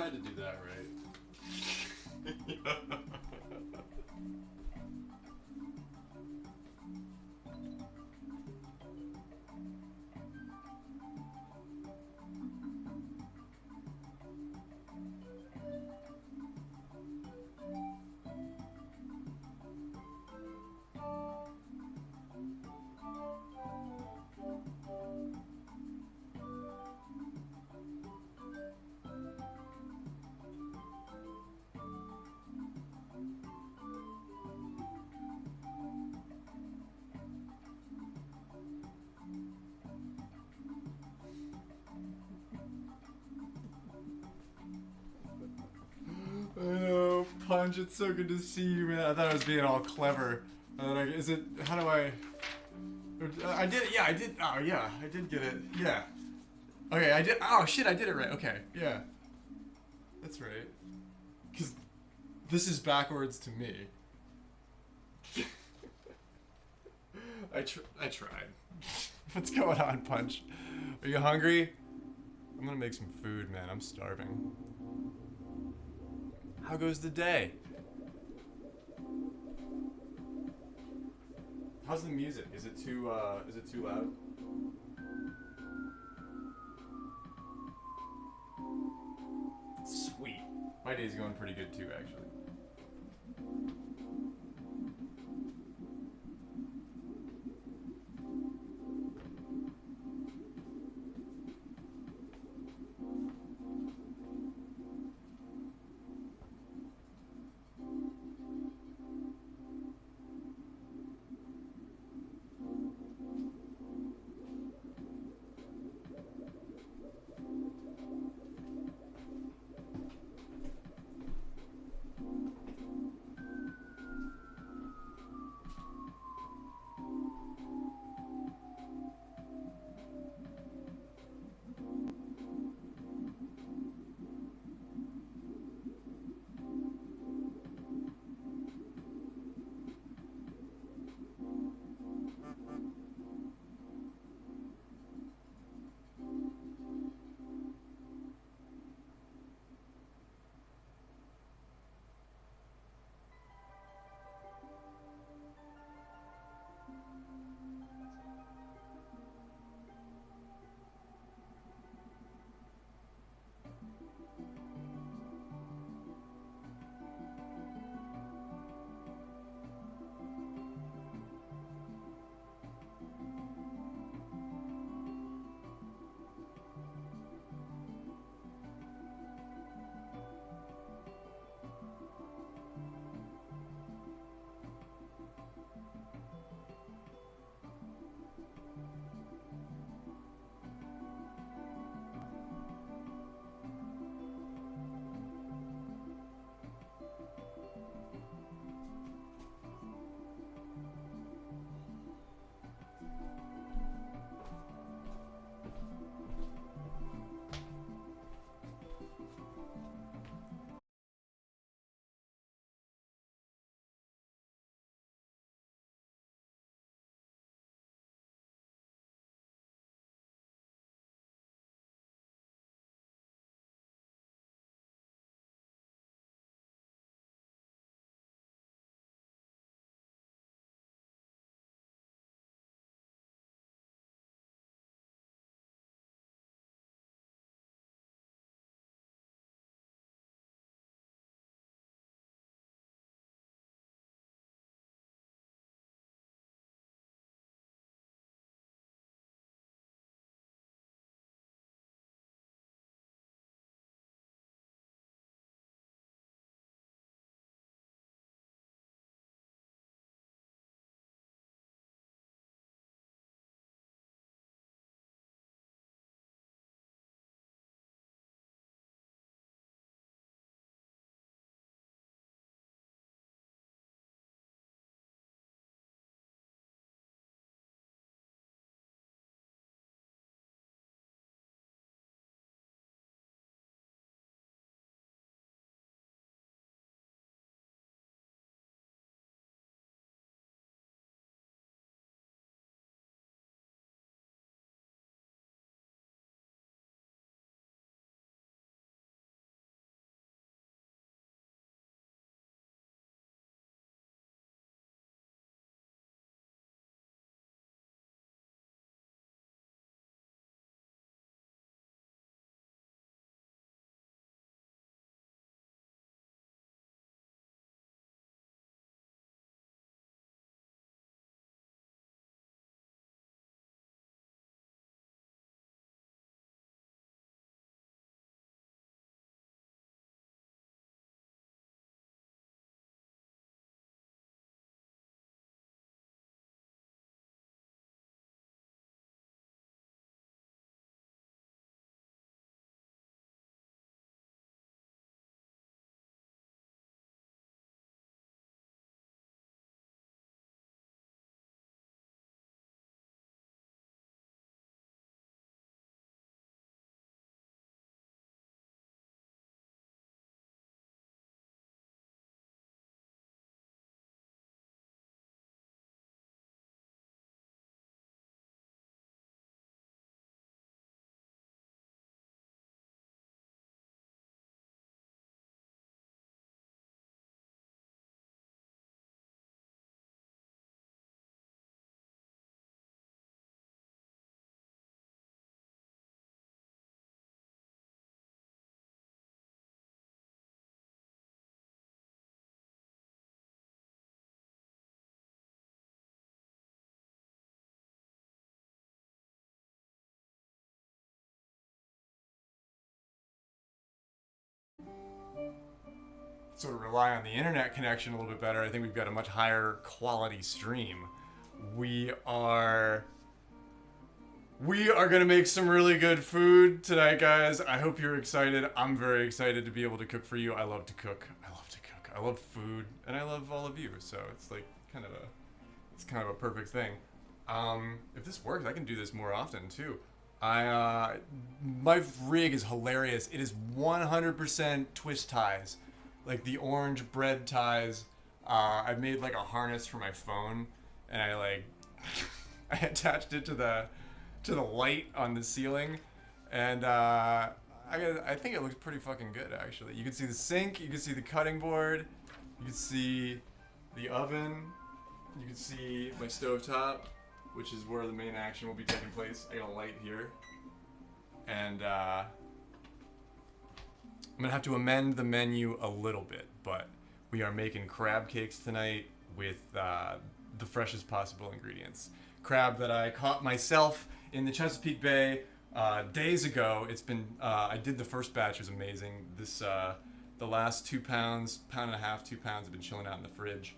tried to do that right. Oh, Punch, it's so good to see you, man. I thought I was being all clever. Is it, how do I did it, yeah, I did, oh yeah, I did get it, yeah. Okay, I did, oh shit, I did it right, okay, yeah. That's right. Because this is backwards to me. I tried. What's going on, Punch? Are you hungry? I'm gonna make some food, man, I'm starving. How goes the day? How's the music? Is it too loud? Sweet. My day's going pretty good too, actually. sort of rely on the internet connection a little bit better, I think we've got a much higher quality stream. We are gonna make some really good food tonight, guys. I hope you're excited. I'm very excited to be able to cook for you. I love to cook. I love food, and I love all of you. So it's like kind of a perfect thing. If this works, I can do this more often too. My rig is hilarious. It is 100% twist ties, like the orange bread ties. I made like a harness for my phone, and I attached it to the light on the ceiling, and I think it looks pretty fucking good, actually. You can see the sink, you can see the cutting board, you can see the oven, you can see my stovetop, which is where the main action will be taking place. I got a light here, and I'm gonna have to amend the menu a little bit, but we are making crab cakes tonight with the freshest possible ingredients. Crab that I caught myself in the Chesapeake Bay days ago. It's been I did the first batch. It was amazing. The last 2 pounds, pound and a half, 2 pounds have been chilling out in the fridge,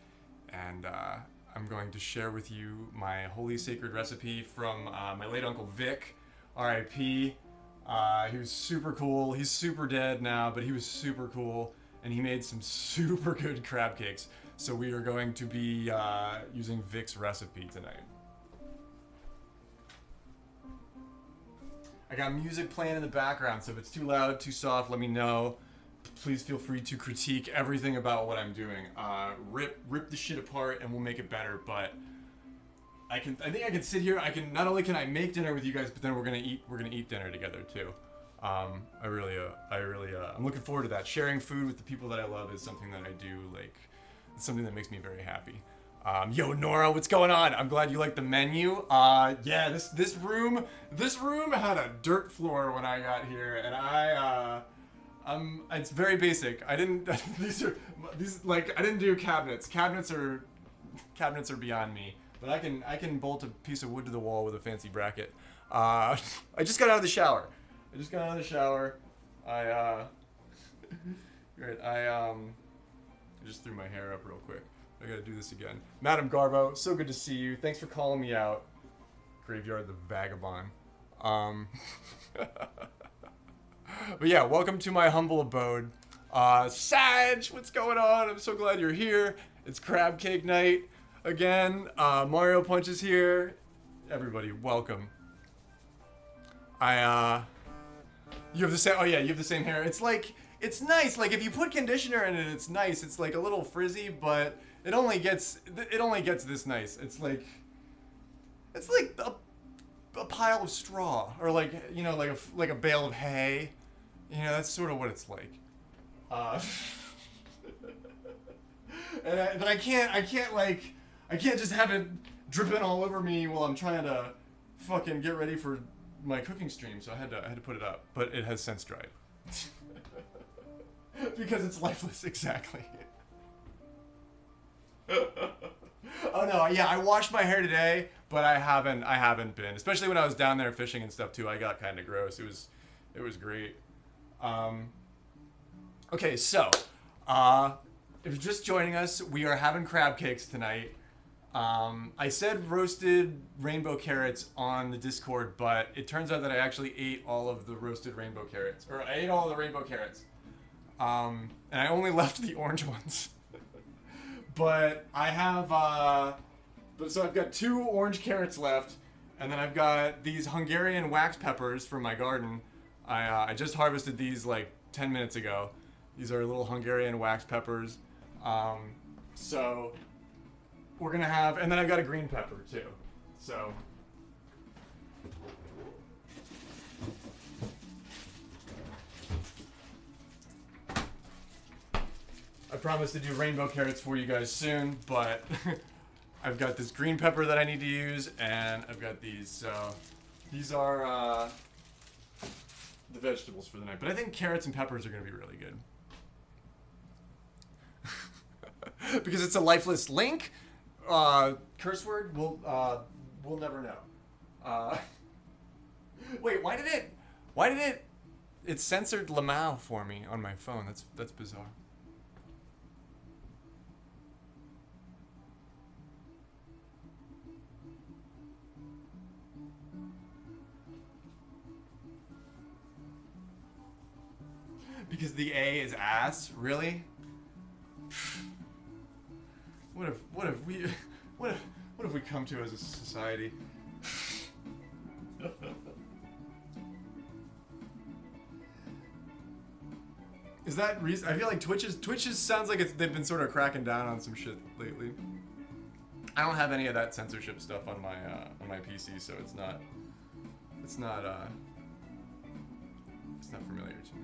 and I'm going to share with you my holy sacred recipe from my late Uncle Vic, R.I.P. He was super cool. He's super dead now, but he was super cool, and he made some super good crab cakes. So we are going to be using Vic's recipe tonight. I got music playing in the background, so if it's too loud, too soft, let me know. Please feel free to critique everything about what I'm doing. Rip the shit apart, and we'll make it better. But I think I can sit here. Not only can I make dinner with you guys, but then we're gonna eat dinner together too. I'm looking forward to that. Sharing food with the people that I love is something that I do. Like, it's something that makes me very happy. Yo, Nora, what's going on? I'm glad you like the menu. Yeah, this room had a dirt floor when I got here, and it's very basic. I didn't I didn't do cabinets. Cabinets are beyond me. But I can bolt a piece of wood to the wall with a fancy bracket. I just got out of the shower. I just threw my hair up real quick. I gotta do this again. Madam Garbo, so good to see you. Thanks for calling me out. Graveyard the Vagabond. But yeah, welcome to my humble abode. Sag, what's going on? I'm so glad you're here. It's crab cake night again. Mario Punch is here. Everybody, welcome. You have the same. Oh yeah, you have the same hair. It's nice. Like if you put conditioner in it, it's nice. It's like a little frizzy, but it only gets this nice. It's like a pile of straw, or like a bale of hay. You know, that's sort of what it's like. But I can't just have it dripping all over me while I'm trying to fucking get ready for my cooking stream. So I had to put it up, but it has since dried. Because it's lifeless, exactly. Oh no, yeah, I washed my hair today, but I haven't been. Especially when I was down there fishing and stuff too. I got kind of gross. It was great. Okay, so if you're just joining us, we are having crab cakes tonight. I said roasted rainbow carrots on the Discord, but it turns out that I actually ate all of the roasted rainbow carrots, or I ate all of the rainbow carrots. And I only left the orange ones. But I have, so I've got 2 orange carrots left, and then I've got these Hungarian wax peppers from my garden. I just harvested these like 10 minutes ago. These are little Hungarian wax peppers. So we're gonna have, and then I've got a green pepper too. So. I promise to do rainbow carrots for you guys soon, but I've got this green pepper that I need to use, and I've got these. So these are the vegetables for the night. But I think carrots and peppers are going to be really good. Because it's a lifeless link. Curse word? We'll never know. Wait, why did it censored Lamau for me on my phone? That's bizarre. Because the A is ass? Really? What have we come to as a society? Is that reason? I feel like Twitch sounds like they've been sort of cracking down on some shit lately. I don't have any of that censorship stuff on my PC, so it's not familiar to me.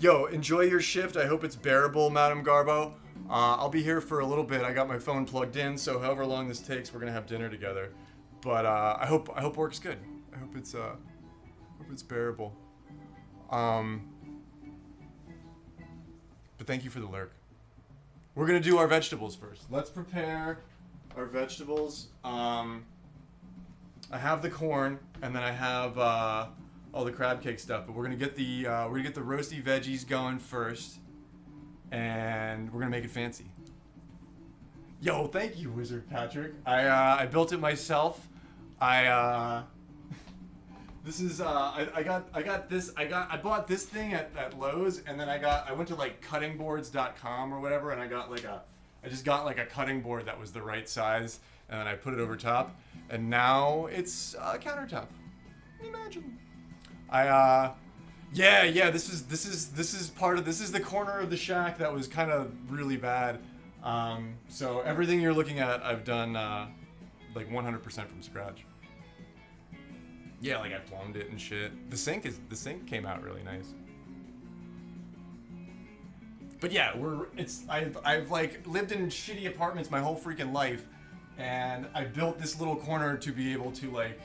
Yo, enjoy your shift. I hope it's bearable, Madam Garbo. I'll be here for a little bit. I got my phone plugged in, so however long this takes, we're gonna have dinner together. But I hope work's good. I hope it's bearable. But thank you for the lurk. We're gonna do our vegetables first. Let's prepare our vegetables. I have the corn, and then I have all the crab cake stuff. But we're gonna get the roasty veggies going first, and we're gonna make it fancy. Yo, thank you, Wizard Patrick. I built it myself. This is I bought this thing at Lowe's, and then I went to like cuttingboards.com or whatever, and I just got like a cutting board that was the right size, and then I put it over top, and now it's a countertop. Imagine. This is the corner of the shack that was kind of really bad. So everything you're looking at, I've done like 100% from scratch. Yeah, like I plumbed it and shit. The sink came out really nice. But yeah, I've like lived in shitty apartments my whole freaking life, and I built this little corner to be able to like,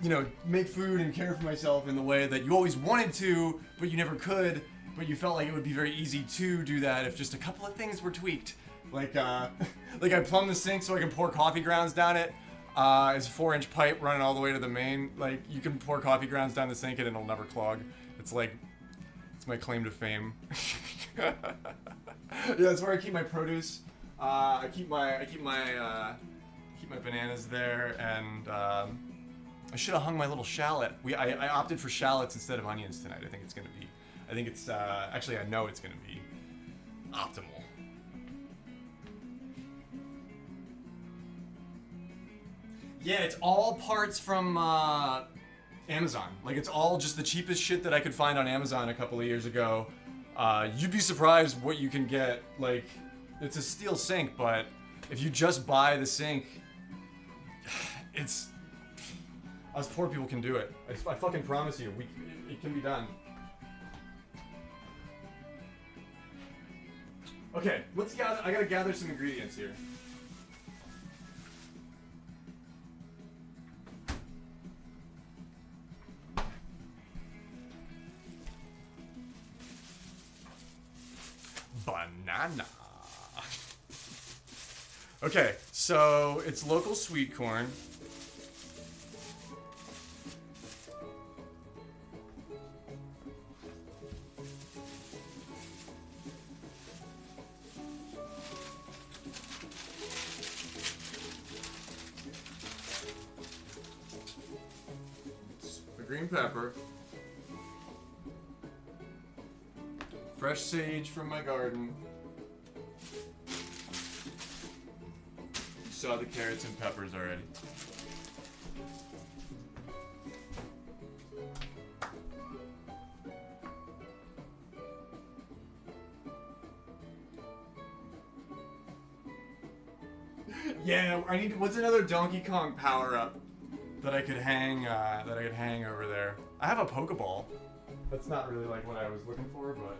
you know, make food and care for myself in the way that you always wanted to, but you never could. But you felt like it would be very easy to do that if just a couple of things were tweaked. Like like I plumbed the sink so I can pour coffee grounds down it. It's a 4-inch pipe running all the way to the main. Like, you can pour coffee grounds down the sink and it'll never clog. It's like, it's my claim to fame. Yeah, that's where I keep my produce. I keep my bananas there, and I should have hung my little shallot. I opted for shallots instead of onions tonight. Actually I know it's gonna be optimal. Yeah, it's all parts from Amazon. Like, it's all just the cheapest shit that I could find on Amazon a couple of years ago. You'd be surprised what you can get. Like, it's a steel sink, but if you just buy the sink, us poor people can do it. I fucking promise you, it can be done. Okay, I gotta gather some ingredients here. Banana. Okay, so it's local sweet corn. The green pepper. Fresh sage from my garden. You saw the carrots and peppers already. Yeah, what's another Donkey Kong power-up that I could hang over there? I have a Pokeball. That's not really like what I was looking for, but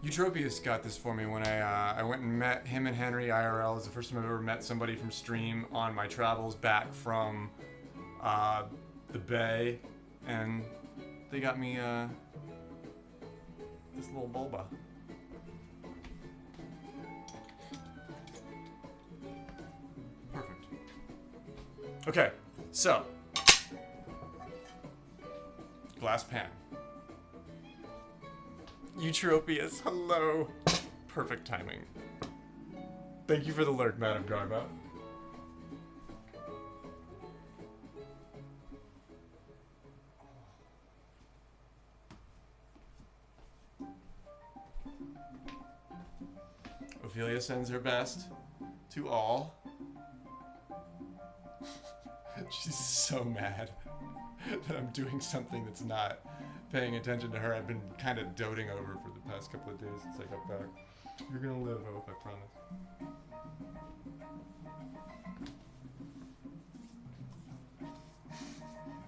Eutropius got this for me when I went and met him and Henry IRL. It was the first time I've ever met somebody from Stream on my travels back from the Bay, and they got me this little Bulba. Perfect. Okay, so glass pan. Eutropius, hello. Perfect timing. Thank you for the lurk, Madam Garbo. Ophelia sends her best to all. She's so mad that I'm doing something that's not paying attention to her. I've been kind of doting over for the past couple of days since I got back. You're gonna live, I hope, I promise.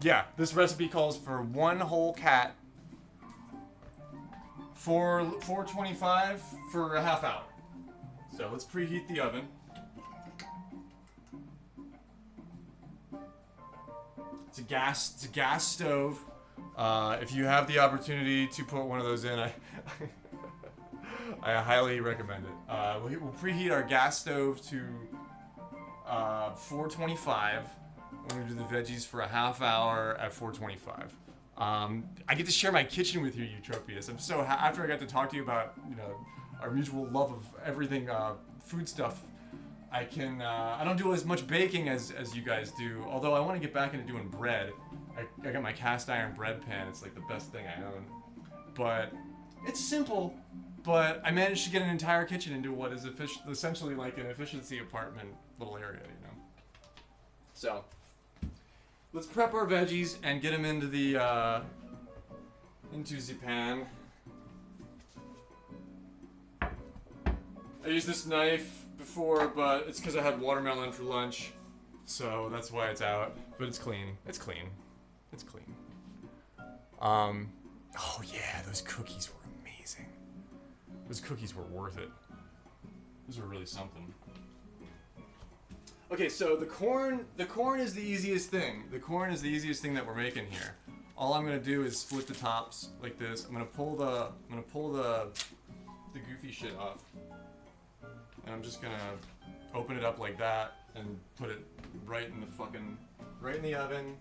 Yeah, this recipe calls for 1 whole cat for 425 for a half hour. So let's preheat the oven. It's a gas stove. If you have the opportunity to put one of those in, I highly recommend it. We'll preheat our gas stove to 425. We're gonna do the veggies for a half hour at 425. I get to share my kitchen with you, Eutropius. I'm so after I got to talk to you about our mutual love of everything food stuff. I don't do as much baking as you guys do. Although I want to get back into doing bread. I got my cast iron bread pan. It's like the best thing I own. But it's simple. But I managed to get an entire kitchen into what is essentially like an efficiency apartment little area, So. Let's prep our veggies and get them into the pan. I used this knife before, but it's because I had watermelon for lunch, so that's why it's out. But it's clean. It's clean. It's clean. Oh yeah, those cookies were amazing. Those cookies were worth it. Those were really something. Okay, so the corn is the easiest thing. The corn is the easiest thing that we're making here. All I'm gonna do is split the tops like this. I'm gonna pull the goofy shit off, and I'm just gonna open it up like that and put it right in the oven,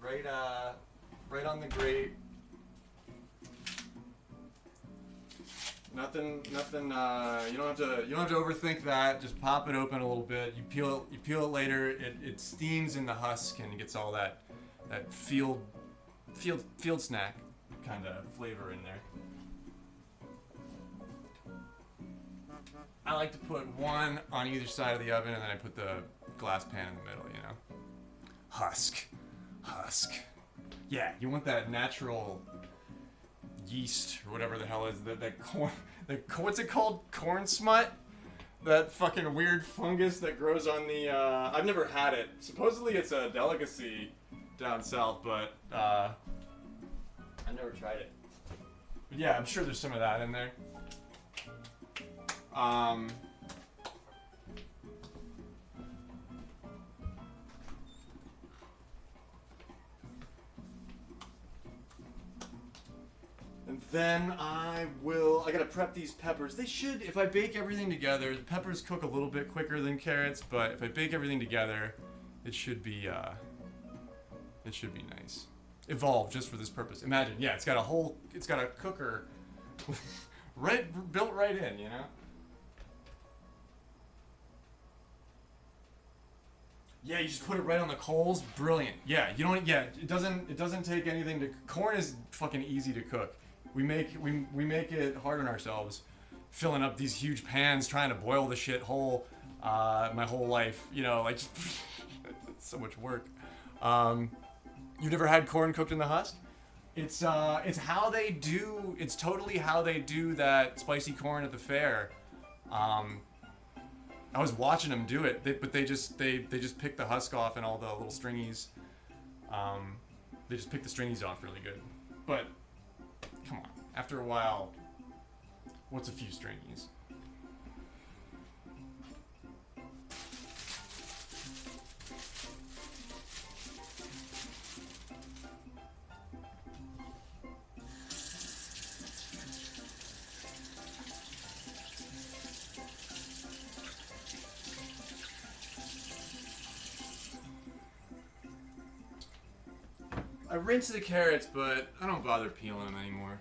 right on the grate. Nothing. You don't have to overthink that. Just pop it open a little bit. You peel it later. It steams in the husk and gets all that field snack kind of flavor in there. I like to put one on either side of the oven, and then I put the glass pan in the middle. Husk. Yeah, you want that natural yeast or whatever the hell is that corn. What's it called? Corn smut? That fucking weird fungus that grows on the. I've never had it. Supposedly it's a delicacy down south, but I've never tried it. But yeah, I'm sure there's some of that in there. And then I gotta prep these peppers. They should, if I bake everything together, the peppers cook a little bit quicker than carrots, but if I bake everything together, it should be nice. Evolved just for this purpose. Imagine, yeah, it's got a cooker built right in, Yeah, you just put it right on the coals. Brilliant. Yeah, it doesn't take anything to. Corn is fucking easy to cook. We make it hard on ourselves, filling up these huge pans, trying to boil the shit whole. My whole life, it's so much work. You've never had corn cooked in the husk? It's how they do. It's totally how they do that spicy corn at the fair. I was watching them do it, but they just pick the husk off and all the little stringies. They just pick the stringies off really good. But come on, after a while, what's a few stringies? I rinse the carrots, but I don't bother peeling them anymore.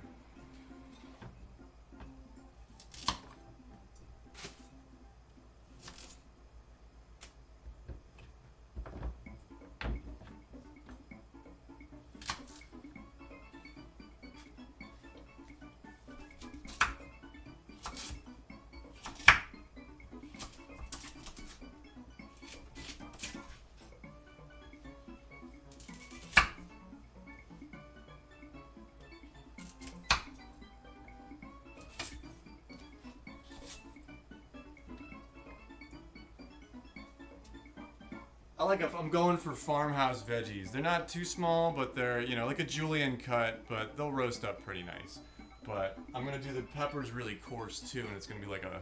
I'm going for farmhouse veggies. They're not too small, but they're, you know, like a julienne cut, but they'll roast up pretty nice. But I'm gonna do the peppers really coarse too, and it's gonna be like a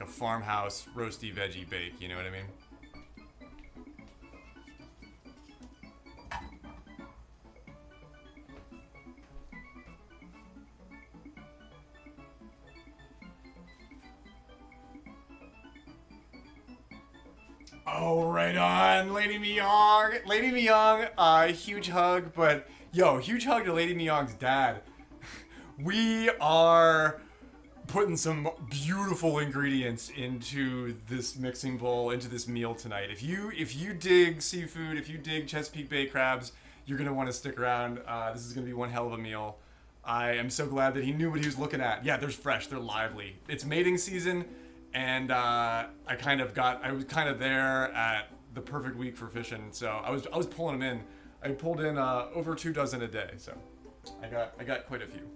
farmhouse roasty veggie bake. You know what I mean? Oh, right on, Lady Myung. Lady Myung, huge hug, but yo, huge hug to Lady Myung's dad. We are putting some beautiful ingredients into this mixing bowl, into this meal tonight. If you dig seafood, if you dig Chesapeake Bay crabs, you're gonna want to stick around. This is gonna be one hell of a meal. I am so glad that he knew what he was looking at. Yeah, they're fresh, they're lively. It's mating season, and I was kind of there at the perfect week for fishing. So I was pulling them in. I pulled in over 2 dozen a day. So I got quite a few.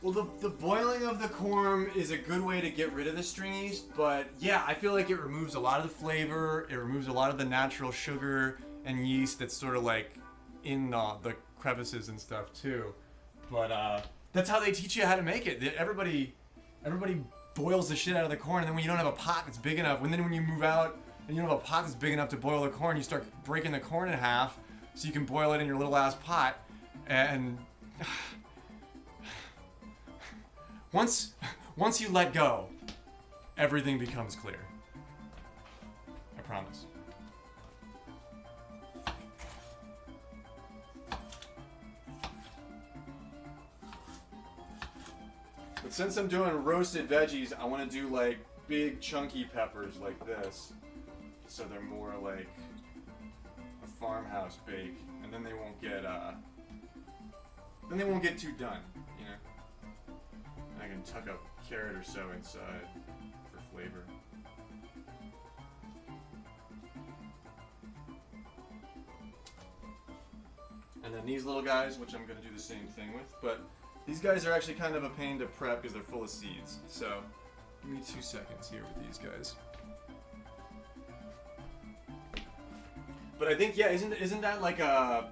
Well, the boiling of the corn is a good way to get rid of the stringies, but yeah, I feel like it removes a lot of the flavor, it removes a lot of the natural sugar and yeast that's sort of like in the crevices and stuff too. But that's how they teach you how to make it. Everybody boils the shit out of the corn, and then when you don't have a pot that's big enough, when you move out and you don't have a pot that's big enough to boil the corn, you start breaking the corn in half so you can boil it in your little ass pot. And Once you let go, everything becomes clear. I promise. But since I'm doing roasted veggies, I want to do like big chunky peppers like this, so they're more like a farmhouse bake, and then they won't get too done, you know. I can tuck a carrot or so inside for flavor. And then these little guys, which I'm going to do the same thing with, but these guys are actually kind of a pain to prep because they're full of seeds. So give me 2 seconds here with these guys. But I think, yeah, isn't that like the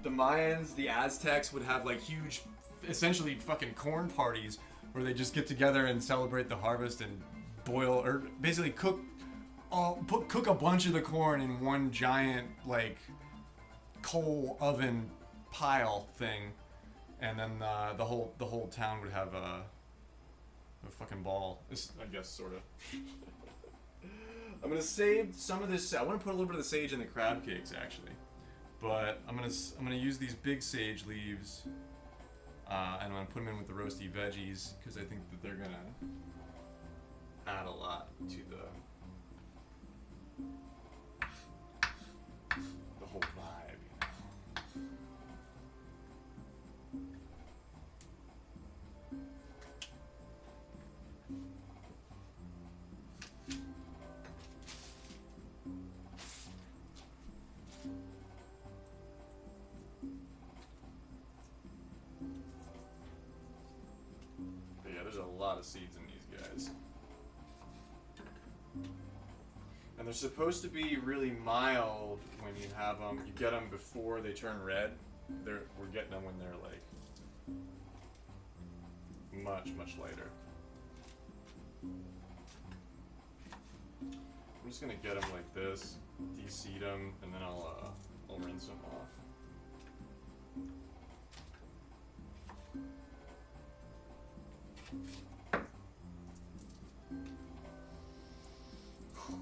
Mayans, the Aztecs would have like huge, essentially fucking corn parties where they just get together and celebrate the harvest and boil, or basically cook a bunch of the corn in one giant like coal oven pile thing, and then the whole town would have a fucking ball. This, I guess, sort of. I'm gonna save some of this. I want to put a little bit of the sage in the crab cakes actually, but I'm gonna use these big sage leaves. And I'm going to put them in with the roasty veggies because I think that they're going to add a lot to the whole vibe, you know? A lot of seeds in these guys, and they're supposed to be really mild when you have them. You get them before they turn red. We're getting them when they're like much lighter. I'm just gonna get them like this, de-seed them, and then I'll rinse them off.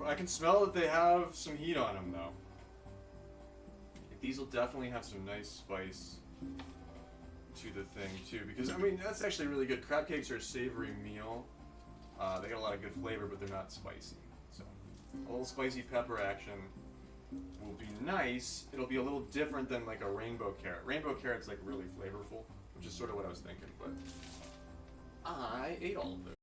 I can smell that they have some heat on them, though. These will definitely have some nice spice to the thing, too. Because, I mean, that's actually really good. Crab cakes are a savory meal. They got a lot of good flavor, but they're not spicy. So, a little spicy pepper action will be nice. It'll be a little different than, like, a rainbow carrot. Rainbow carrot's, like, really flavorful, which is sort of what I was thinking, but I ate all of those.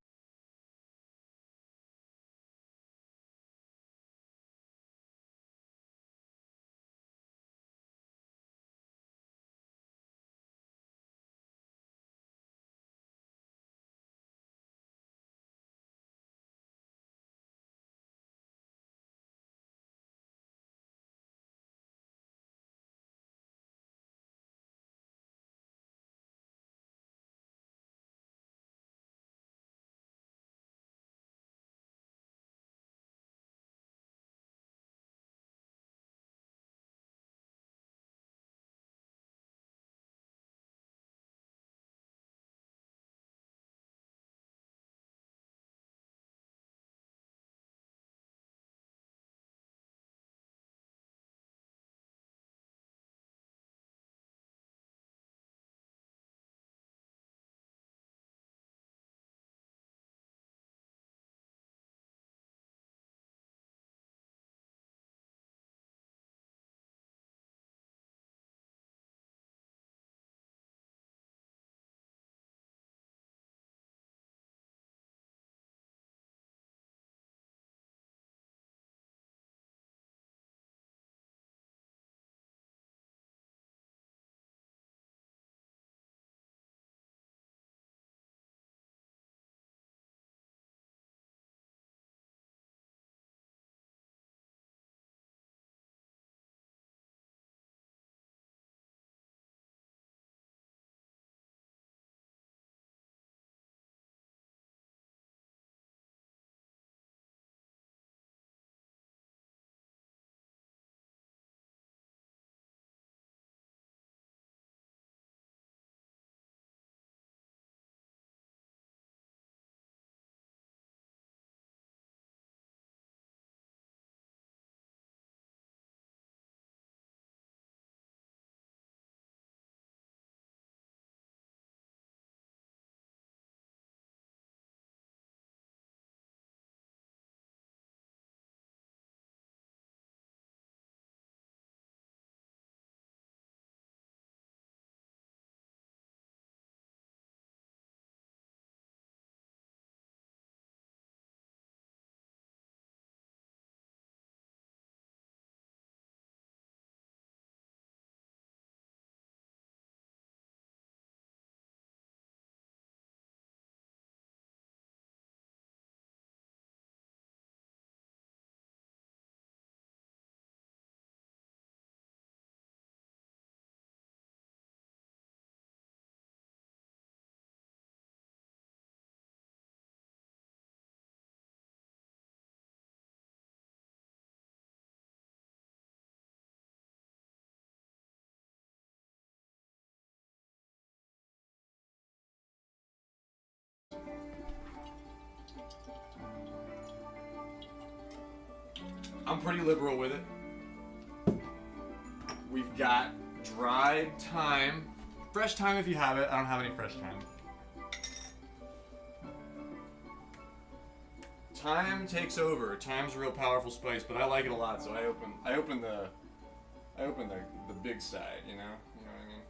I'm pretty liberal with it. We've got dried thyme. Fresh thyme if you have it. I don't have any fresh thyme. Thyme takes over. Thyme's a real powerful spice, but I like it a lot, so I open the big side, you know? You know what I mean?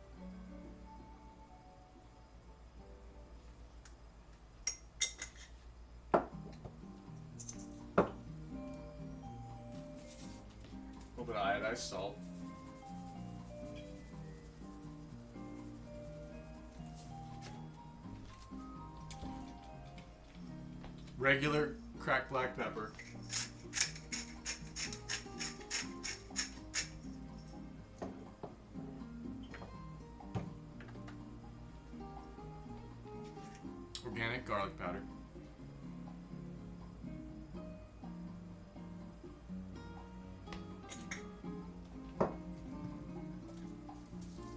A little bit of iodized salt. Regular cracked black pepper. Organic garlic powder.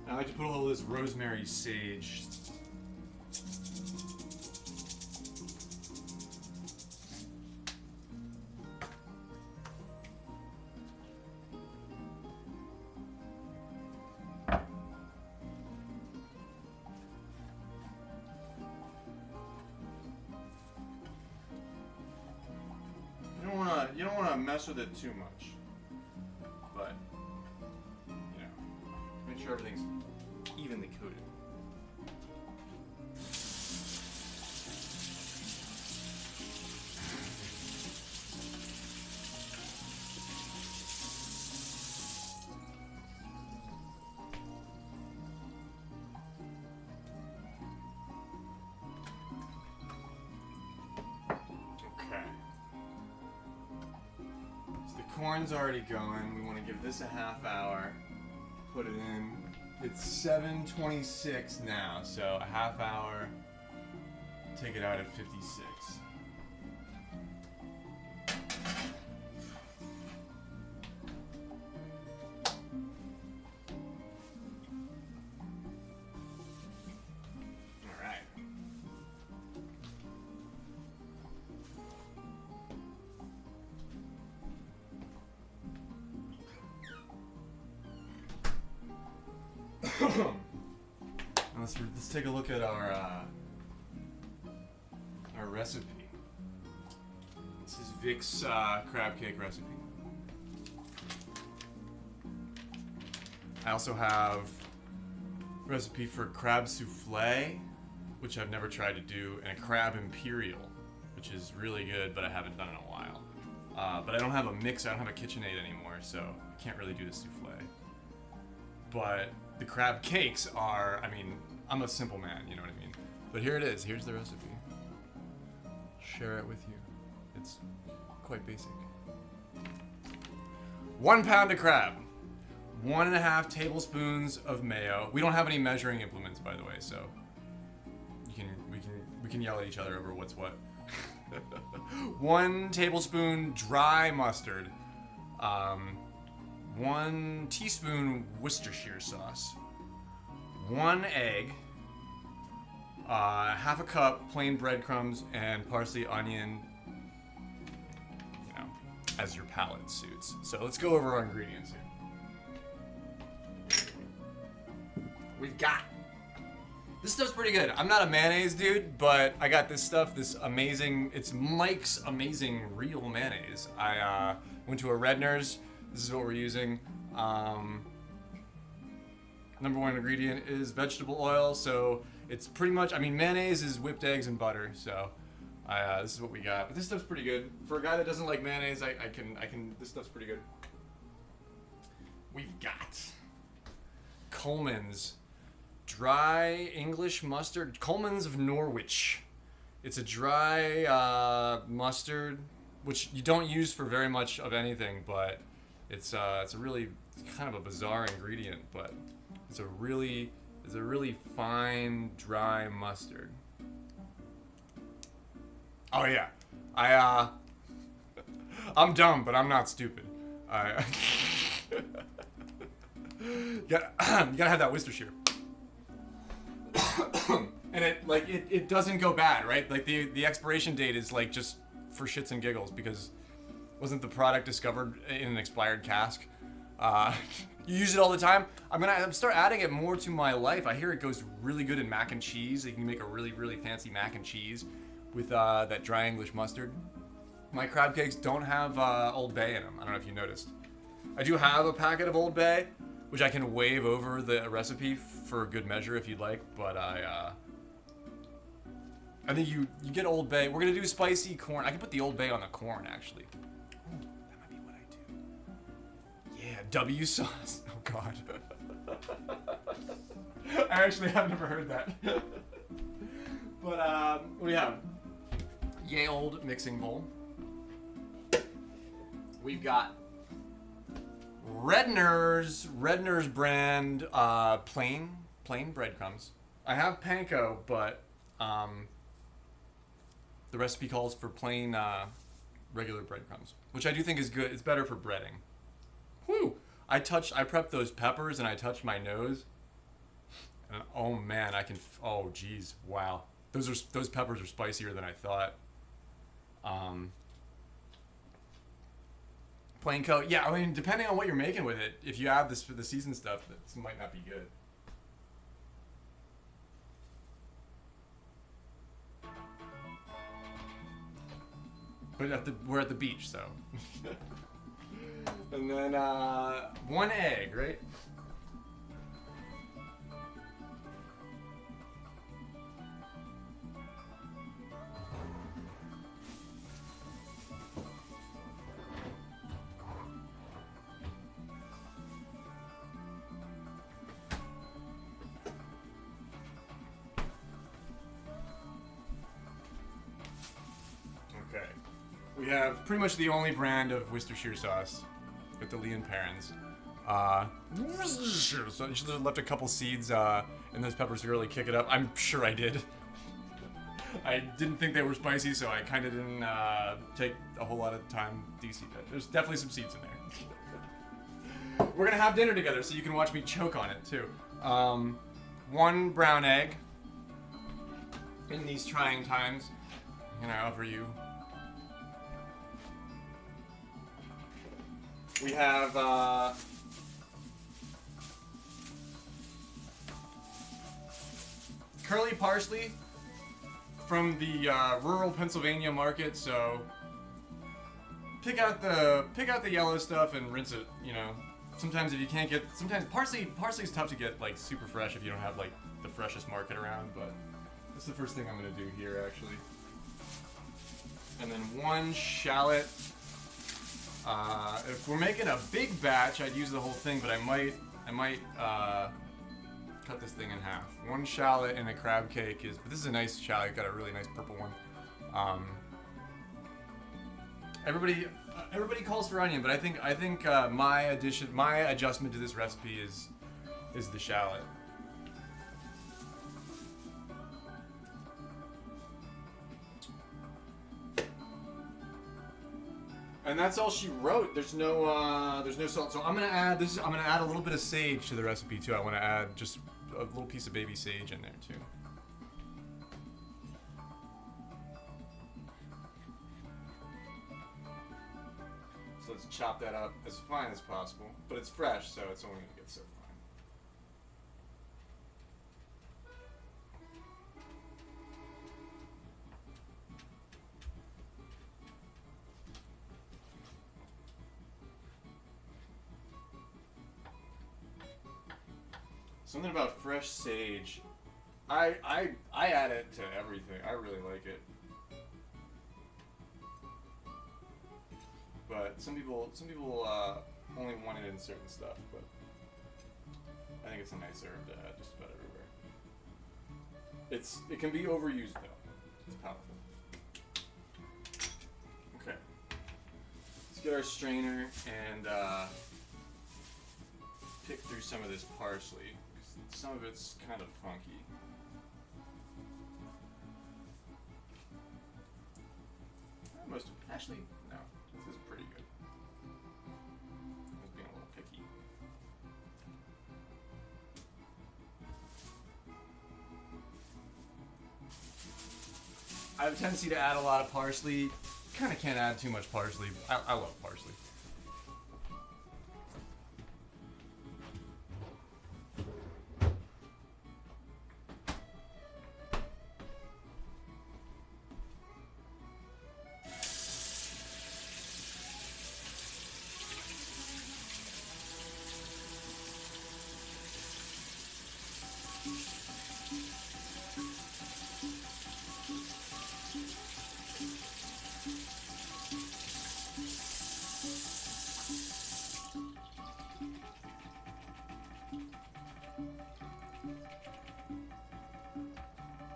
I like to put a little of this rosemary sage. mess with it too much. But, you know, make sure everything's evenly coated. Corn's already going. We want to give this a half hour. Put it in. It's 7:26 now, so a half hour. Take it out at 56. Let's take a look at our recipe. This is Vic's crab cake recipe. I also have a recipe for crab souffle, which I've never tried to do, and a crab imperial, which is really good, but I haven't done in a while. But I don't have a mix. I don't have a KitchenAid anymore, so I can't really do the souffle. But the crab cakes are, I mean, I'm a simple man, you know what I mean? But here it is. Here's the recipe. Share it with you. It's quite basic. 1 pound of crab. 1.5 tablespoons of mayo. We don't have any measuring implements, by the way, so we can yell at each other over what's what. 1 tablespoon dry mustard. 1 teaspoon Worcestershire sauce. 1 egg. Half a cup plain breadcrumbs and parsley, onion, you know, as your palate suits. So let's go over our ingredients here. We've got, this stuff's pretty good. I'm not a mayonnaise dude, but I got this stuff, this amazing, it's Mike's Amazing Real Mayonnaise. I went to a Redner's. This is what we're using. Number 1 ingredient is vegetable oil, so it's pretty much, I mean, mayonnaise is whipped eggs and butter, so this is what we got. But this stuff's pretty good. For a guy that doesn't like mayonnaise, I can, this stuff's pretty good. We've got Coleman's dry English mustard, Coleman's of Norwich. It's a dry mustard, which you don't use for very much of anything, but it's a really, it's kind of a bizarre ingredient, but it's a really fine dry mustard. Oh yeah, I'm dumb, but I'm not stupid. You gotta have that Worcestershire. And it doesn't go bad, right? Like the expiration date is like just for shits and giggles, because wasn't the product discovered in an expired cask? You use it all the time. I'm gonna start adding it more to my life. I hear it goes really good in mac and cheese. You can make a really fancy mac and cheese with that dry English mustard. My crab cakes don't have Old Bay in them. I don't know if you noticed. I do have a packet of Old Bay, which I can wave over the recipe for good measure if you'd like. But I think you get Old Bay. We're gonna do spicy corn. I can put the Old Bay on the corn actually. Yeah, W sauce. Oh God. I actually have never heard that. But what do we have? Yay old mixing bowl. We've got Redner's brand plain breadcrumbs. I have panko, but the recipe calls for plain regular breadcrumbs, which I do think is good. It's better for breading. Whew! I prepped those peppers and I touched my nose. And oh man, oh geez, wow. Those peppers are spicier than I thought. Plain coat, yeah. I mean, depending on what you're making with it, if you add this for the seasoned stuff, this might not be good. But we're at the beach, so. And then 1 egg, right? Okay. We have pretty much the only brand of Worcestershire sauce with the Lee and Perrins. So I should have left a couple seeds in those peppers to really kick it up. I'm sure I did. I didn't think they were spicy, so I kind of didn't take a whole lot of time de-seed it. There's definitely some seeds in there. We're gonna have dinner together, so you can watch me choke on it too. 1 brown egg. In these trying times, I'm gonna offer you. We have curly parsley from the rural Pennsylvania market. So pick out the yellow stuff and rinse it. You know, sometimes if you can't get, sometimes parsley's tough to get like super fresh if you don't have like the freshest market around. But that's the first thing I'm gonna do here actually. And then 1 shallot. If we're making a big batch, I'd use the whole thing, but I might cut this thing in half. 1 shallot in a crab cake is, but this is a nice shallot. Got a really nice purple one. Everybody calls for onion, but I think my adjustment to this recipe is the shallot. And that's all she wrote. There's no salt. So I'm gonna add this. I'm gonna add a little bit of sage to the recipe too. I want to add just a little piece of baby sage in there too. So let's chop that up as fine as possible. But it's fresh, so it's only gonna get so fine. Something about fresh sage. I add it to everything. I really like it. But some people only want it in certain stuff. But I think it's a nice herb to add just about everywhere. It can be overused though. It's powerful. Okay. Let's get our strainer and pick through some of this parsley. Some of it's kind of funky. Most actually, no. This is pretty good. I was being a little picky. I have a tendency to add a lot of parsley. Kind of can't add too much parsley. I love parsley.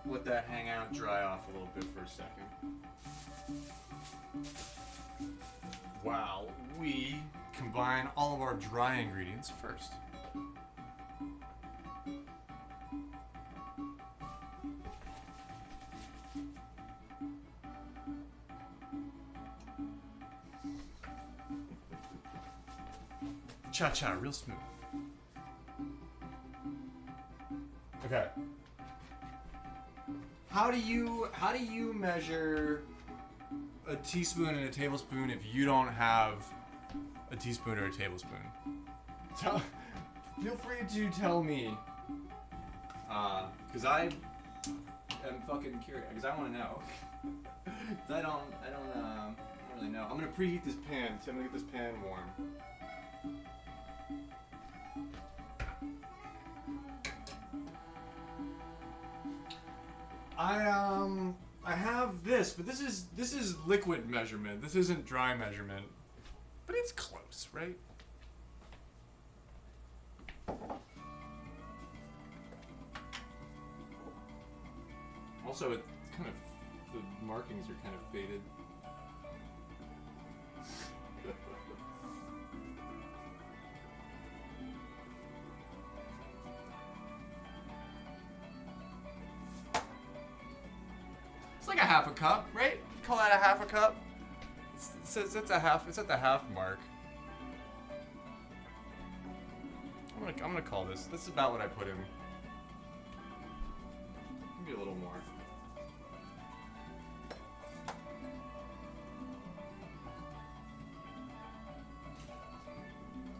Let that hang out, dry off a little bit for a second. Wow, we combine all of our dry ingredients first. Cha-cha, real smooth. Okay. How do you measure a teaspoon and a tablespoon if you don't have a teaspoon or a tablespoon? Feel free to tell me, because I am fucking curious, because I want to know. I don't really know. I'm gonna preheat this pan. So I'm gonna get this pan warm. I have this, but this is liquid measurement. This isn't dry measurement. But it's close, right? Also, it's kind of, the markings are kind of faded. It's like a half a cup, right? Call that a half a cup? It's at the half mark. I'm gonna call this. This is about what I put in. Maybe a little more.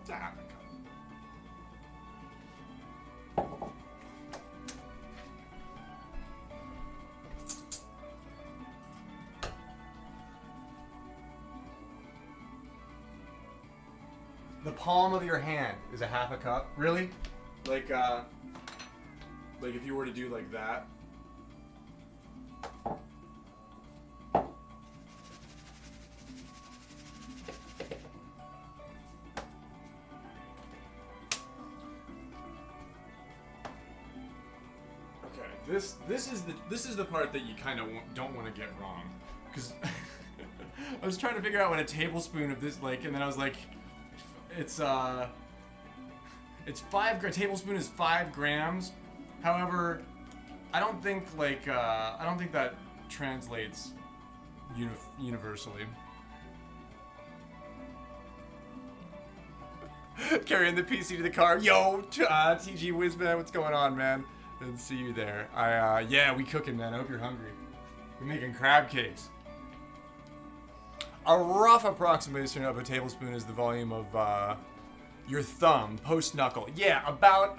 It's a half a cup. The palm of your hand is a half a cup. Really? Like if you were to do like that. Okay, this is the part that you kind of don't want to get wrong, because I was trying to figure out what a tablespoon of this and then I was like, it's 5 tablespoon is 5 grams. However, I don't think that translates universally. Carrying the PC to the car. Yo, TG Whizman, what's going on, man? Didn't see you there. Yeah, we cooking, man. I hope you're hungry. We're making crab cakes. A rough approximation of a tablespoon is the volume of your thumb, post knuckle. Yeah, about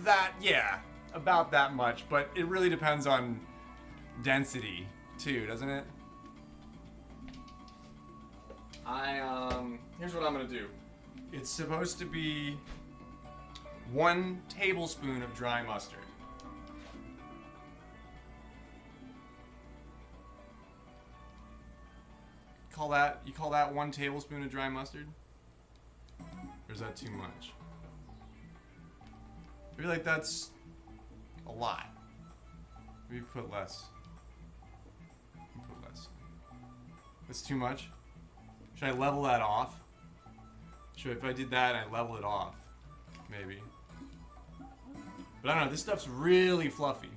that. Yeah, about that much. But it really depends on density too, doesn't it? Here's what I'm gonna do. It's supposed to be 1 tablespoon of dry mustard. You call that 1 tablespoon of dry mustard? Or is that too much? I feel like that's a lot. Maybe put less. Put less. That's too much? Should I level that off? If I did that, I'd level it off. Maybe. But I don't know, this stuff's really fluffy.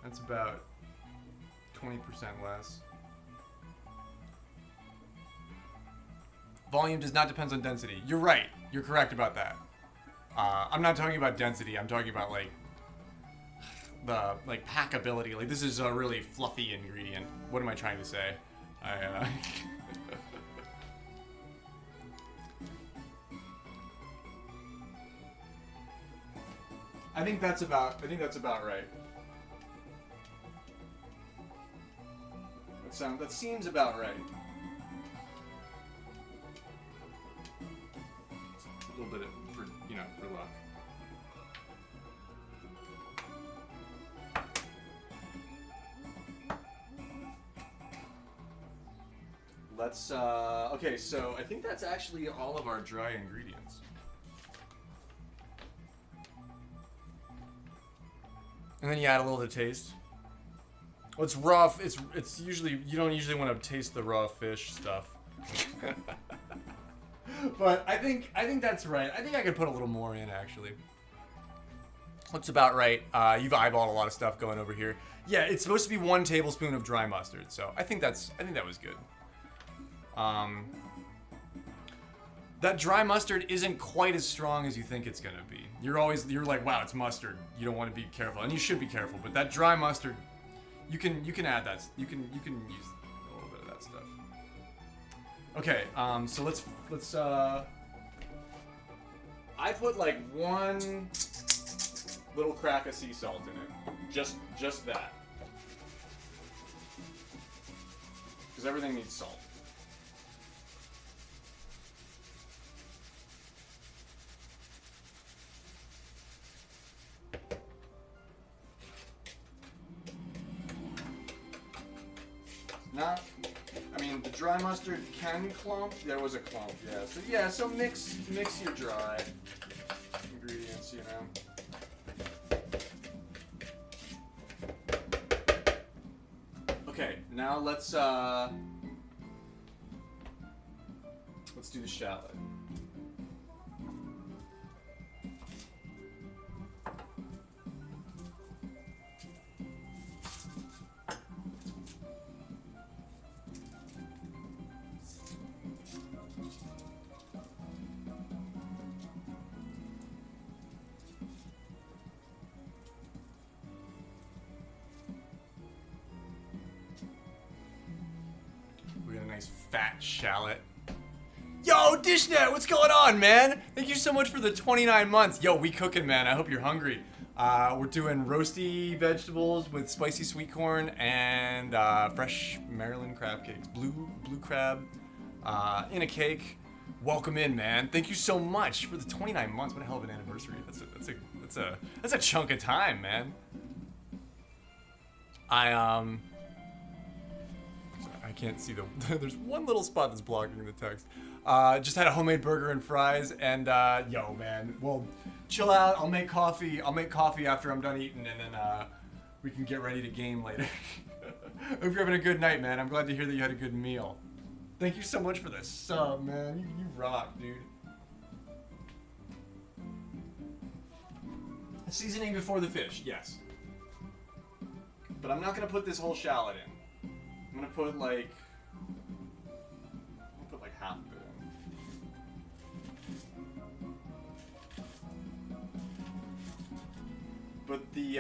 That's about 20% less. Volume does not depend on density. You're right. You're correct about that. I'm not talking about density. I'm talking about the packability. Like, this is a really fluffy ingredient. What am I trying to say? I think that's about right. That seems about right. A little bit for luck. Let's okay, so I think that's actually all of our dry ingredients. And then you add a little to taste. Well, it's rough. It's usually, you don't usually want to taste the raw fish stuff. But I think that's right. I think I could put a little more in, actually. Looks about right. You've eyeballed a lot of stuff going over here. Yeah, it's supposed to be 1 tablespoon of dry mustard, so I think that was good. That dry mustard isn't quite as strong as you think it's gonna be. You're like, wow, it's mustard. You don't want to be careful, and you should be careful. But that dry mustard, you can add that. You can use a little bit of that stuff. Okay, so let's I put like 1 little crack of sea salt in it. Just that. because everything needs salt. Not, I mean, the dry mustard can clump. There was a clump, yeah. So yeah, so mix your dry ingredients, you know. Okay, now let's do the shallot. We got a nice fat shallot. Yo, Dishnet, what's going on, man? Thank you so much for the 29 months. Yo, we cooking, man. I hope you're hungry. We're doing roasty vegetables with spicy sweet corn and fresh Maryland crab cakes. Blue crab in a cake. Welcome in, man. Thank you so much for the 29 months. What a hell of an anniversary. That's a chunk of time, man. I can't see there's one little spot that's blocking the text. Just had a homemade burger and fries, and yo, man, well, chill out. I'll make coffee after I'm done eating, and then we can get ready to game later. Hope you're having a good night, man. I'm glad to hear that you had a good meal. Thank you so much for this sub, man. You rock, dude. Seasoning before the fish, yes. But I'm not gonna put this whole shallot in. I'm gonna put like half of it in. But the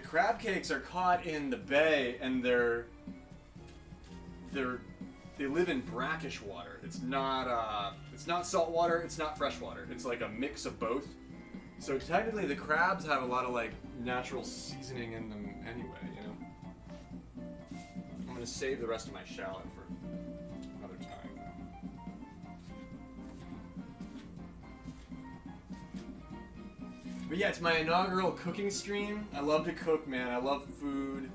crab cakes are caught in the bay, and they live in brackish water. It's not salt water. It's not fresh water. It's like a mix of both. So technically, the crabs have a lot of like natural seasoning in them anyway. You know. I'm gonna save the rest of my shallot for another time. But yeah, it's my inaugural cooking stream. I love to cook, man. I love food.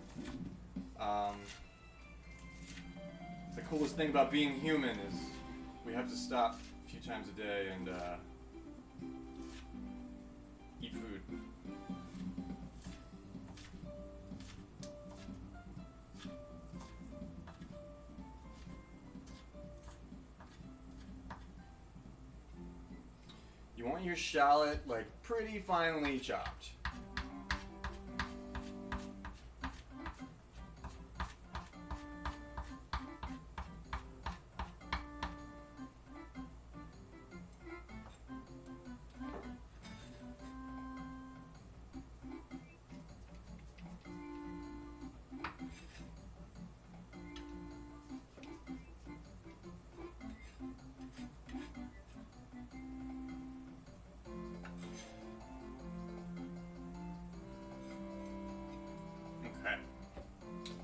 The coolest thing about being human is we have to stop a few times a day and eat food. You want your shallot like pretty finely chopped.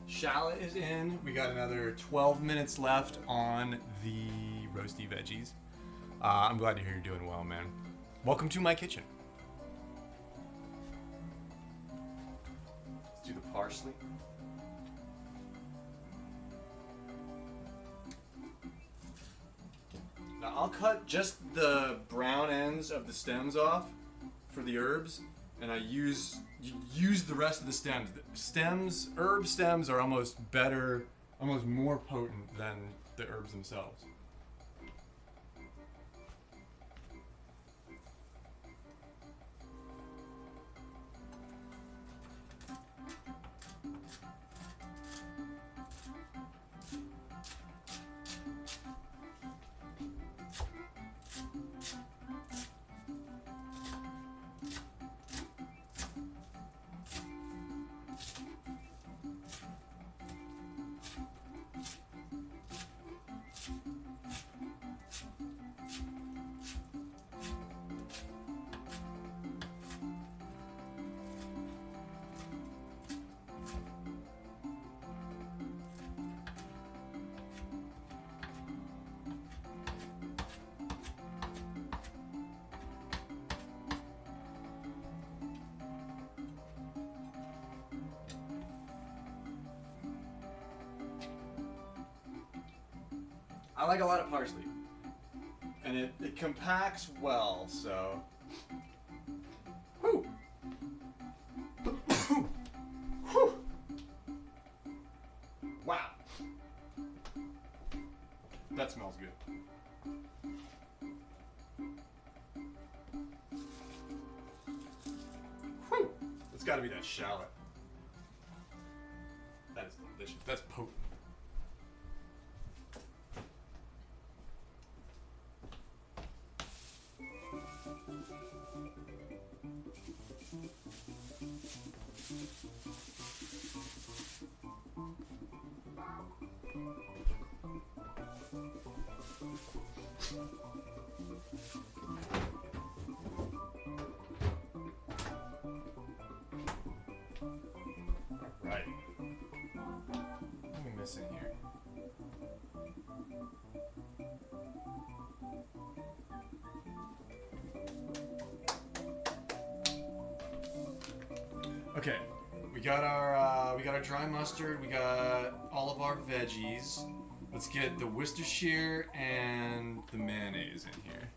Shallot is in. We got another 12 minutes left on the roasty veggies. I'm glad to hear you're doing well, man. Welcome to my kitchen. Let's do the parsley. Now I'll cut just the brown ends of the stems off for the herbs, and I use the rest of the stems. Herb stems are almost more potent than the herbs themselves. I like a lot of parsley. And it compacts well, so. Whew. Whew. Wow. That smells good. Whew. It's gotta be that shallot. That is delicious. That's potent. Right. What am I missing here? Okay, we got our dry mustard. We got all of our veggies. Let's get the Worcestershire and the mayonnaise in here.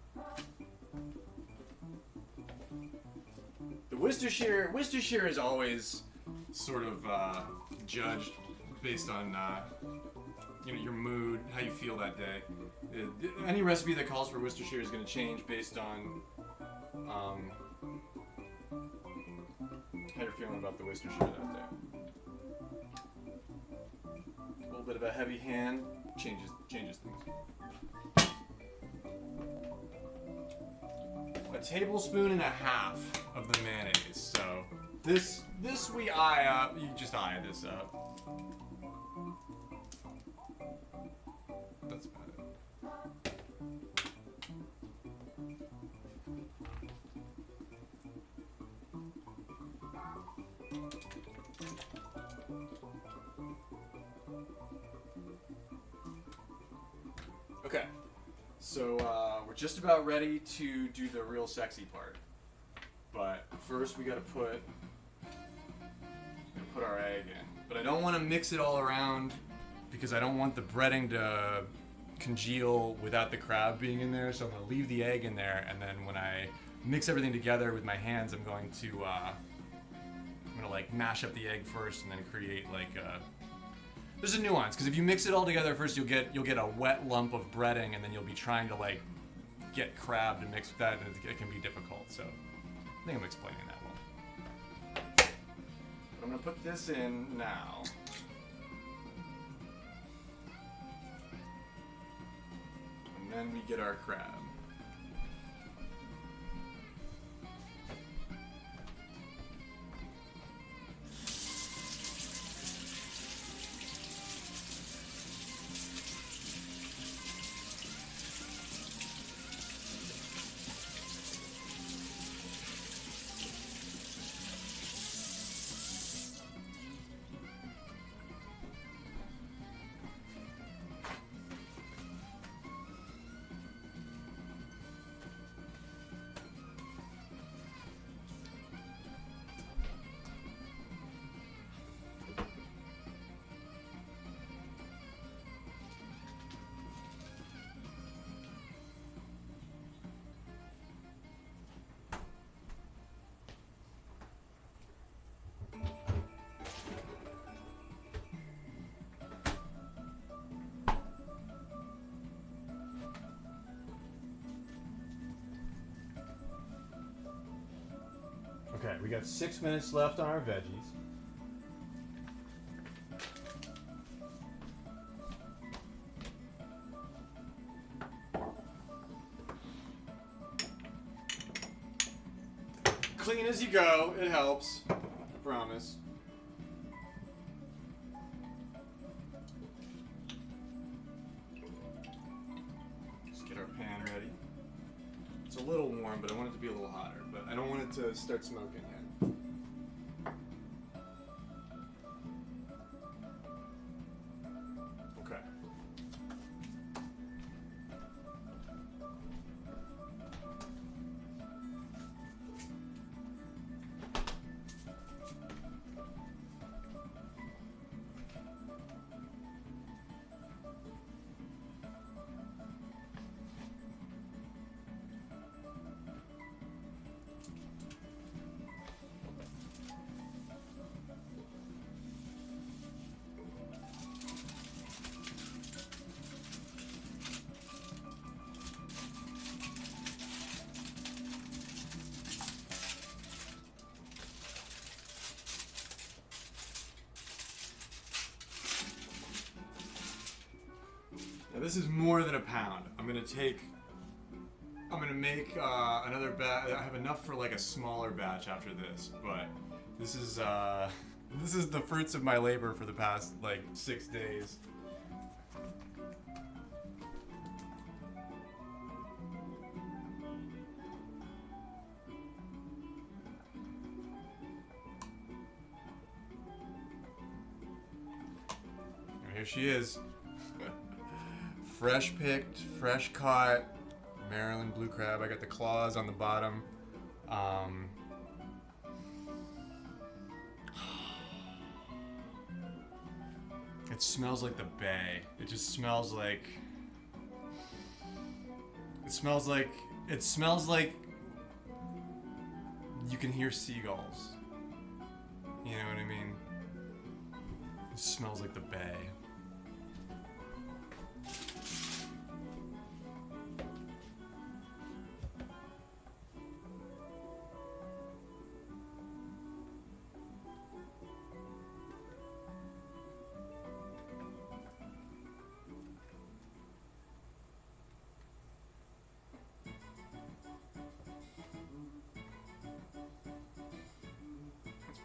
The Worcestershire is always sort of judged based on your mood, how you feel that day. Any recipe that calls for Worcestershire is going to change based on how you're feeling about the Worcestershire that day. A little bit of a heavy hand changes things. A tablespoon and a half of the mayonnaise. So this we eye up. You just eye this up. That's about it. Okay, so we're just about ready to do the real sexy part. But first we gotta put our egg in. But I don't want to mix it all around because I don't want the breading to congeal without the crab being in there. So I'm gonna leave the egg in there, and then when I mix everything together with my hands, I'm going to like mash up the egg first and then create like there's a nuance, because if you mix it all together first, you'll get a wet lump of breading, and then you'll be trying to like get crab to mix with that, and it can be difficult. So I think I'm explaining that well. But I'm gonna put this in now. And then we get our crab. Okay, we got 6 minutes left on our veggies. Clean as you go, it helps. I promise. Just get our pan ready. It's a little warm, but I want it to be a little hotter. But I don't want it to start smoking yet. Okay. Now, this is more than a pound. I'm gonna make another batch. I have enough for like a smaller batch after this, but this is the fruits of my labor for the past like 6 days. And here she is. Fresh picked, fresh caught Maryland blue crab. I got the claws on the bottom. It smells like the bay. It just smells like... It smells like you can hear seagulls. You know what I mean? It smells like the bay.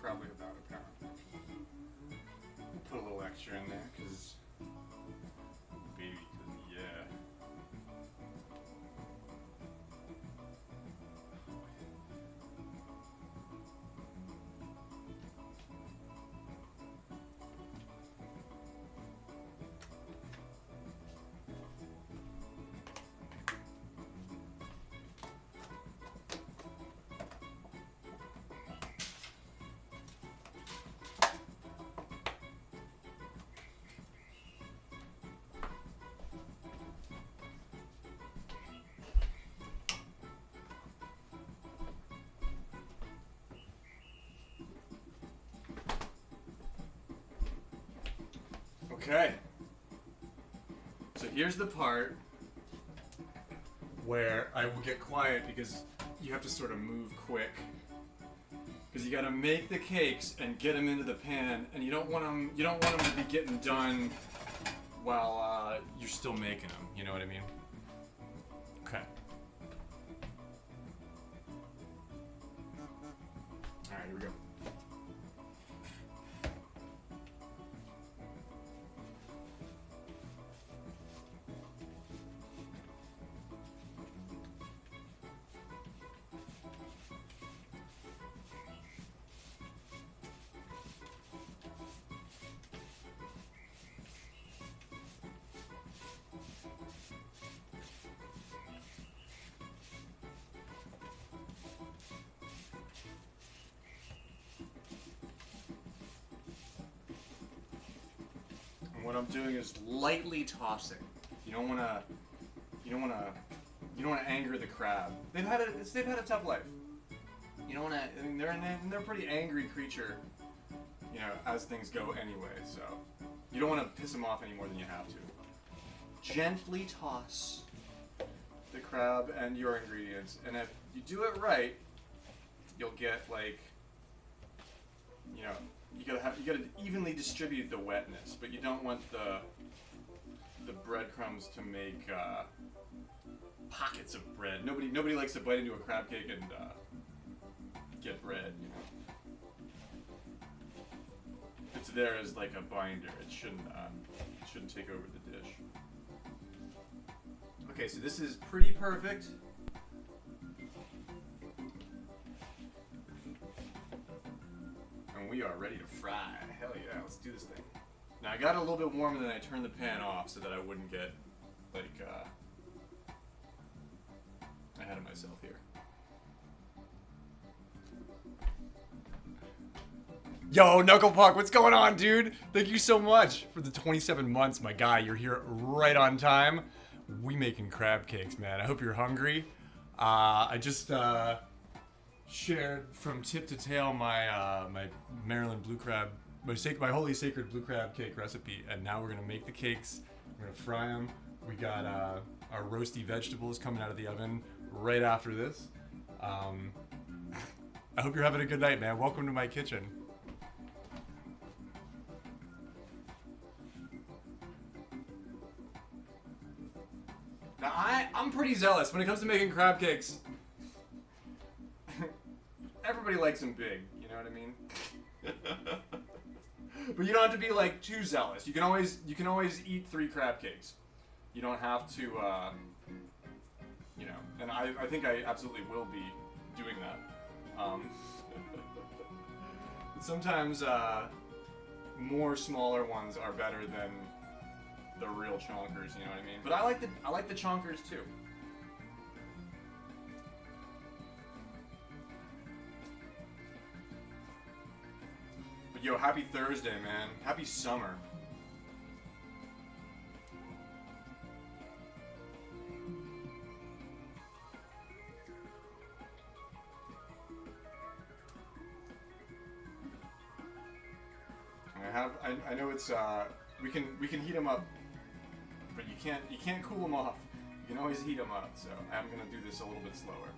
Probably about a pound. We'll put a little extra in there, cause baby, yeah. Okay. So here's the part where I will get quiet because you have to sort of move quick. Because you gotta make the cakes and get them into the pan, and you don't want them to be getting done while you're still making them. You know what I mean? Okay. All right, here we go. What I'm doing is lightly tossing. You don't want to anger the crab. They've had a tough life. You don't want to. I mean, they're a pretty angry creature. You know, as things go anyway. So you don't want to piss them off any more than you have to. Gently toss the crab and your ingredients, and if you do it right, you'll get like, you know. You gotta evenly distribute the wetness, but you don't want the breadcrumbs to make pockets of bread. Nobody likes to bite into a crab cake and get bread, you know. It's there as like a binder. It shouldn't take over the dish. Okay, so this is pretty perfect. And we are ready to fry. Hell yeah, let's do this thing. Now I got it a little bit warmer than I turned the pan off so that I wouldn't get like ahead of myself here. Yo, Knucklepuck, what's going on, dude? Thank you so much for the 27 months, my guy. You're here right on time. We making crab cakes, man. I hope you're hungry. I just shared from tip to tail my my Maryland blue crab, my holy sacred blue crab cake recipe, and now we're gonna make the cakes. We're gonna fry them. We got our roasty vegetables coming out of the oven right after this. I hope you're having a good night, man. Welcome to my kitchen. pretty zealous when it comes to making crab cakes. Everybody likes them big, you know what I mean? But you don't have to be like too zealous. You can always eat 3 crab cakes. You don't have to, you know. And I think I absolutely will be doing that. Sometimes more smaller ones are better than the real chonkers. You know what I mean? But I like the chonkers too. But yo, happy Thursday, man. Happy summer. I know it's we can heat them up, but you can't cool them off. You can always heat them up. So I'm gonna do this a little bit slower.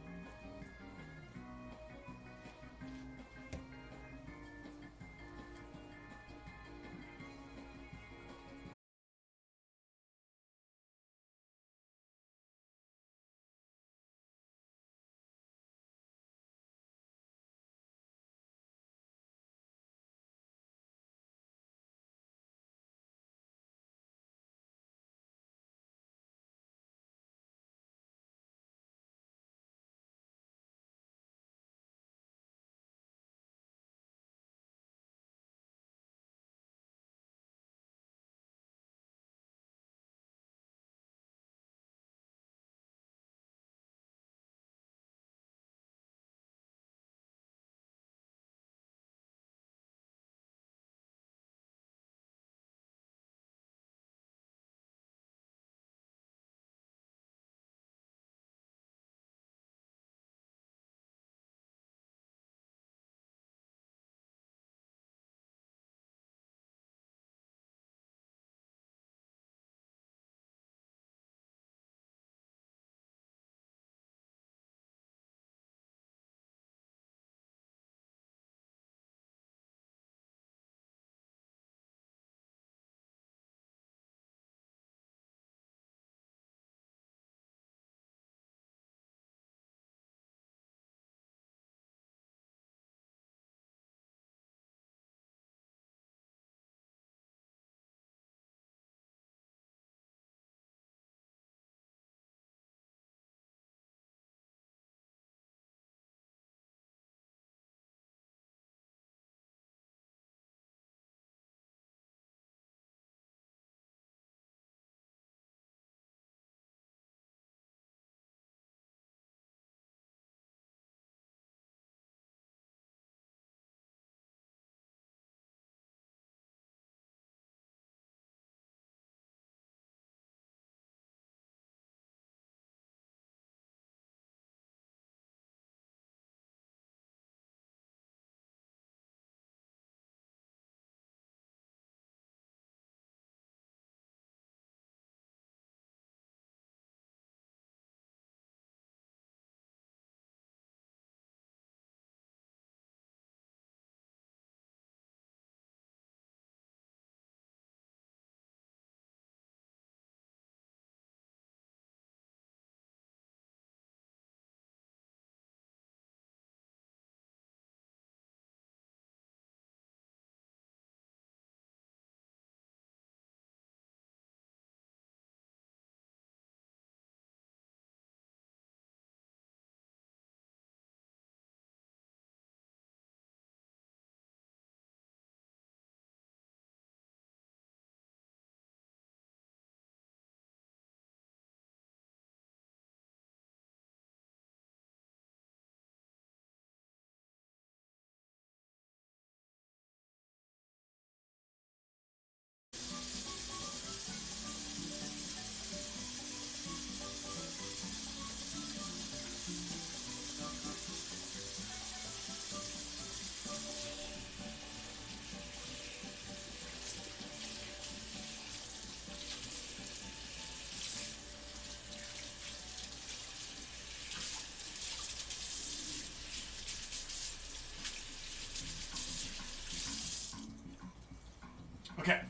Okay,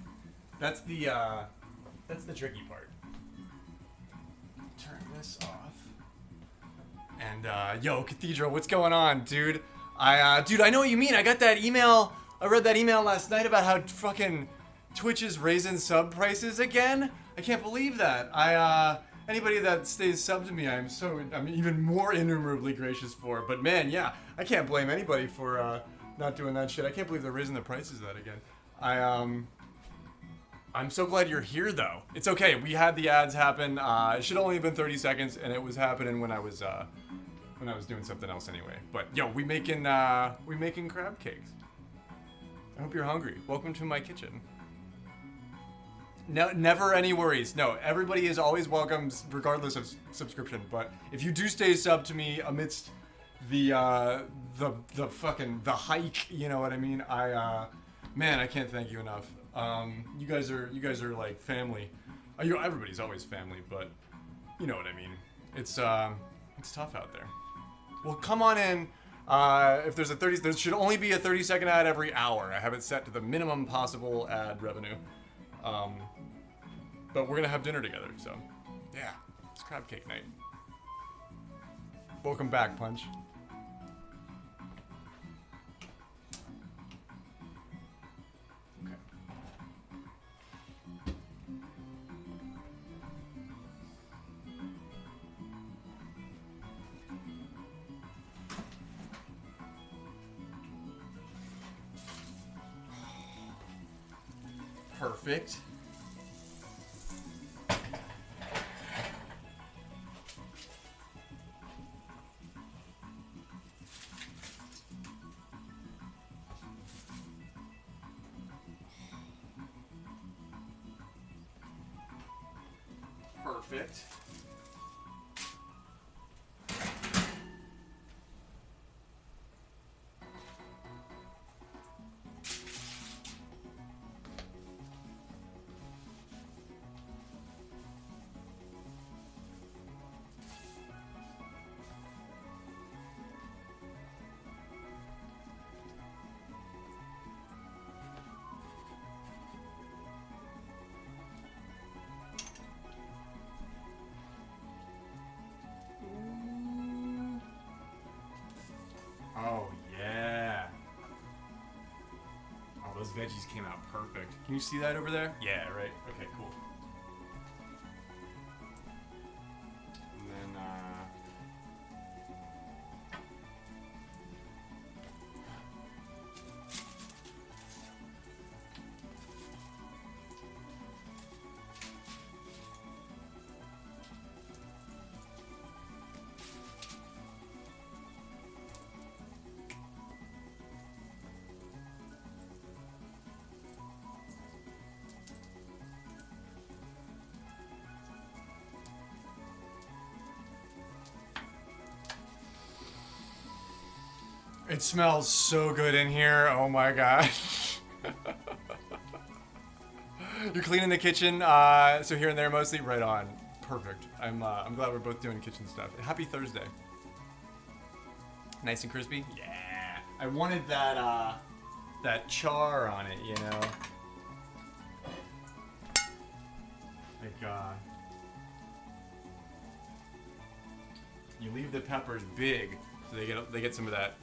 that's the tricky part. Turn this off. And yo, Cathedral, what's going on, dude? Dude, I know what you mean. I got that email. I read that email last night about how fucking Twitch is raising sub prices again. I can't believe that. Anybody that stays sub to me, I'm even more innumerably gracious for. But man, yeah, I can't blame anybody for not doing that shit. I can't believe they're raising the prices of that again. I'm so glad you're here, though. It's okay. We had the ads happen. It should only have been 30 seconds, and it was happening when I was doing something else anyway. But yo, we making crab cakes. I hope you're hungry. Welcome to my kitchen. No, never any worries. No, everybody is always welcome, regardless of subscription. But if you do stay sub to me amidst the hike, you know what I mean? Man, I can't thank you enough. You guys are like family. Everybody's always family, but you know what I mean. It's tough out there. Well, come on in. If there's there should only be a 30-second ad every hour. I have it set to the minimum possible ad revenue. But we're gonna have dinner together, so yeah, it's crab cake night. Welcome back, Punch. Perfect. Perfect. Oh, yeah. Oh, those veggies came out perfect. Can you see that over there? Yeah, right. Okay, cool. And then, it smells so good in here. Oh my gosh. You're cleaning the kitchen, so here and there mostly. Right on. Perfect. I'm glad we're both doing kitchen stuff. Happy Thursday. Nice and crispy. Yeah. I wanted that char on it, you know. Like you leave the peppers big, so they get some of that.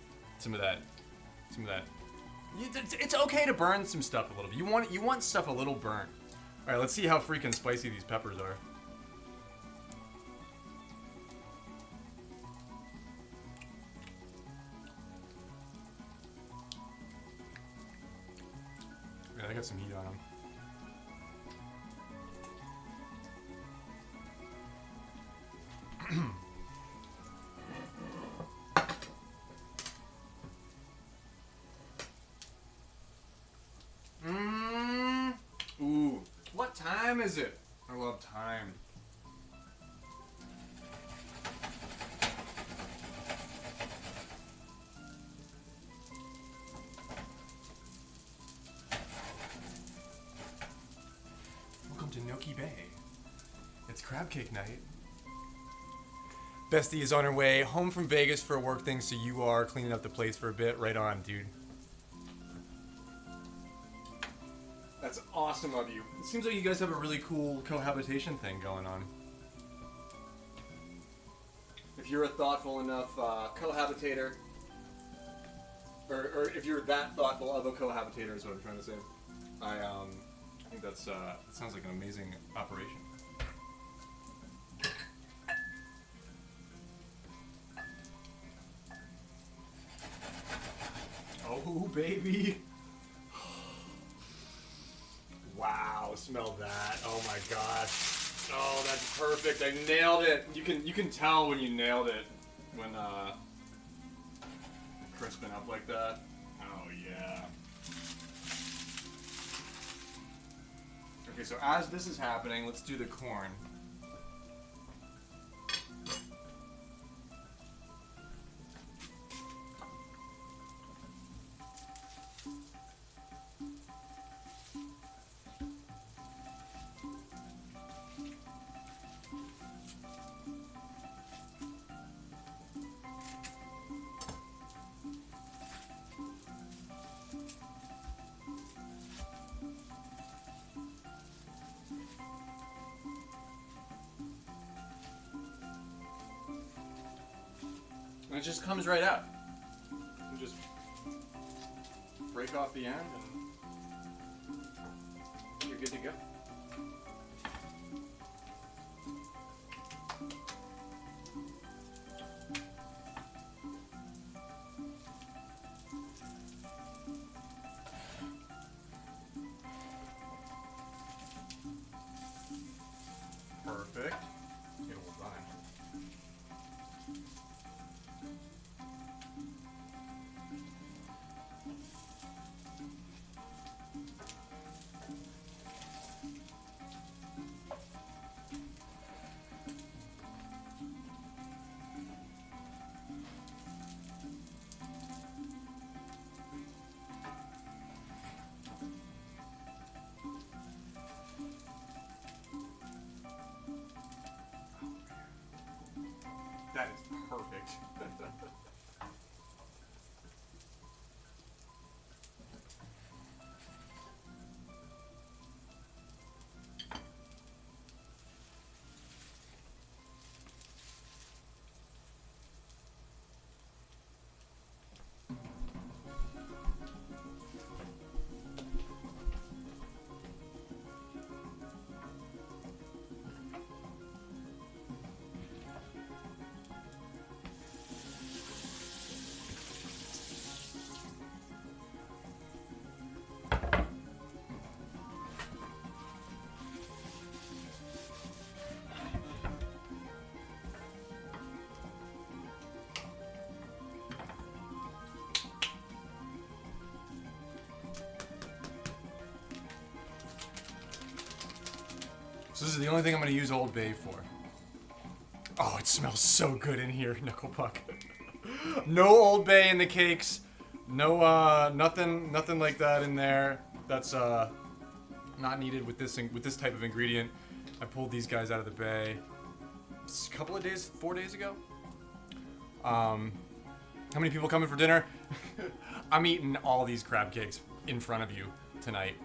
It's okay to burn some stuff a little bit. You want stuff a little burnt. All right, let's see how freaking spicy these peppers are. Yeah, they got some heat on them. Ooh, what time is it? I love time. Welcome to Noki Bay. It's crab cake night. Bestie is on her way home from Vegas for a work thing, so you are cleaning up the place for a bit. Right on, dude. That's awesome of you. It seems like you guys have a really cool cohabitation thing going on. if you're a thoughtful enough cohabitator, or if you're that thoughtful of a cohabitator, is what I'm trying to say. I think that sounds like an amazing operation. Oh, baby. Wow, smell that. Oh my gosh. Oh, that's perfect. I nailed it. You can tell when you nailed it when crisping up like that. Oh yeah. Okay, so as this is happening, let's do the corn. And it just comes right out. You just break off the end and you're good to go. Perfect. Get all done. That is perfect. So this is the only thing I'm going to use Old Bay for. Oh, it smells so good in here, Knucklepuck. No Old Bay in the cakes. No, nothing like that in there. That's not needed with this type of ingredient. I pulled these guys out of the bay a couple of days, 4 days ago. How many people coming for dinner? I'm eating all these crab cakes in front of you tonight.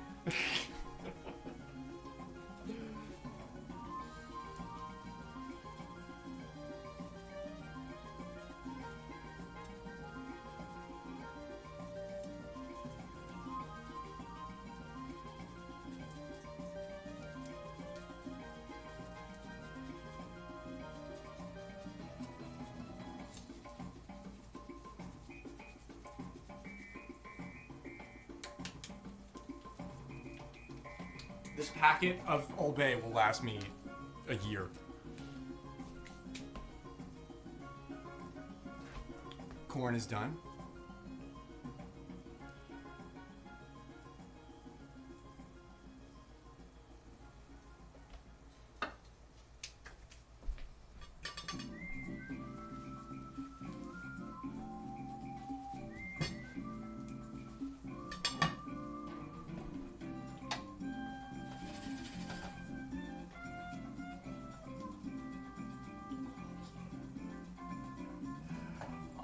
This packet of Old Bay will last me a year. Corn is done.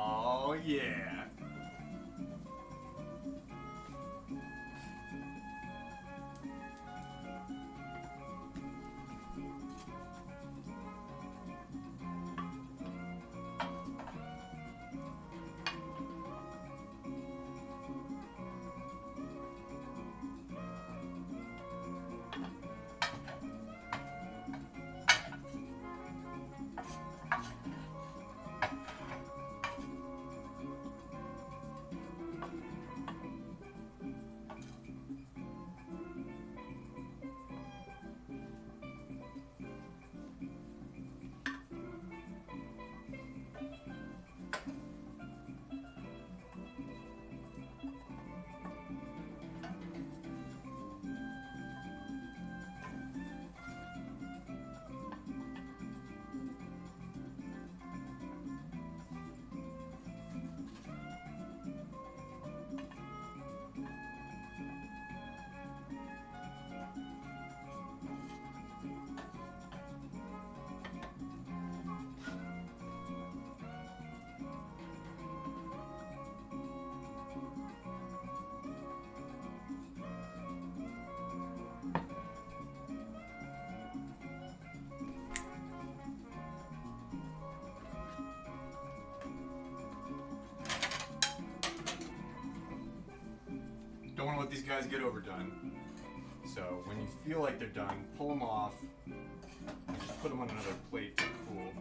Oh yeah. don't want to let these guys get overdone. So when you feel like they're done, pull them off. Just put them on another plate to cool.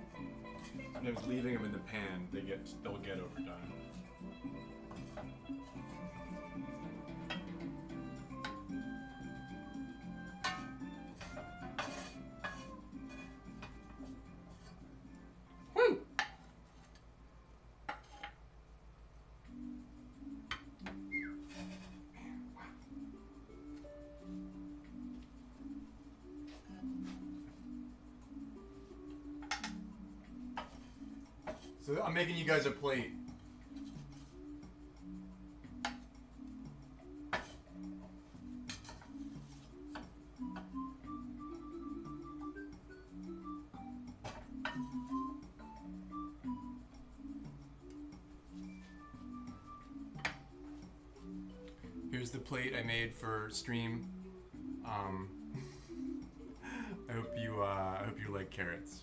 Sometimes leaving them in the pan, they'll get overdone. Woo! So I'm making you guys a plate. Here's the plate I made for stream. I hope you like carrots.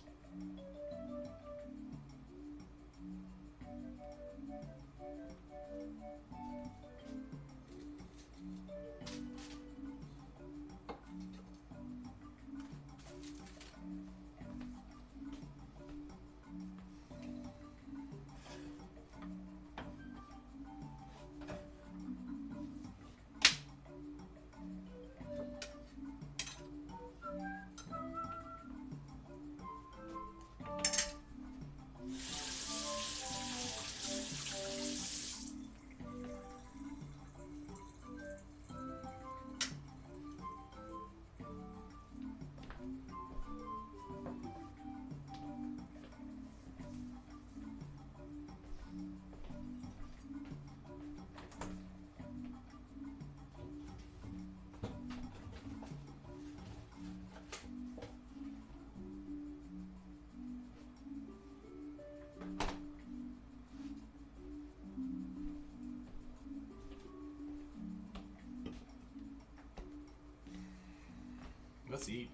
Let's eat.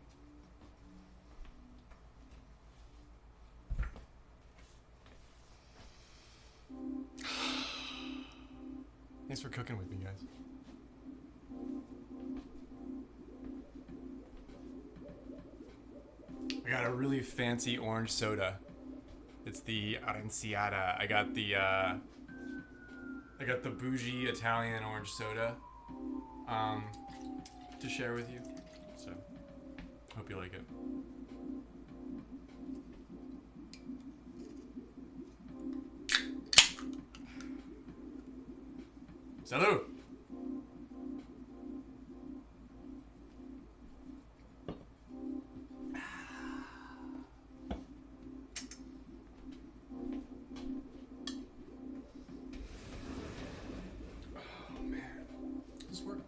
Thanks for cooking with me, guys. I got a really fancy orange soda. It's the Aranciata. I got the bougie Italian orange soda to share with you. So, hope you like it. Salud! Oh man, does this work?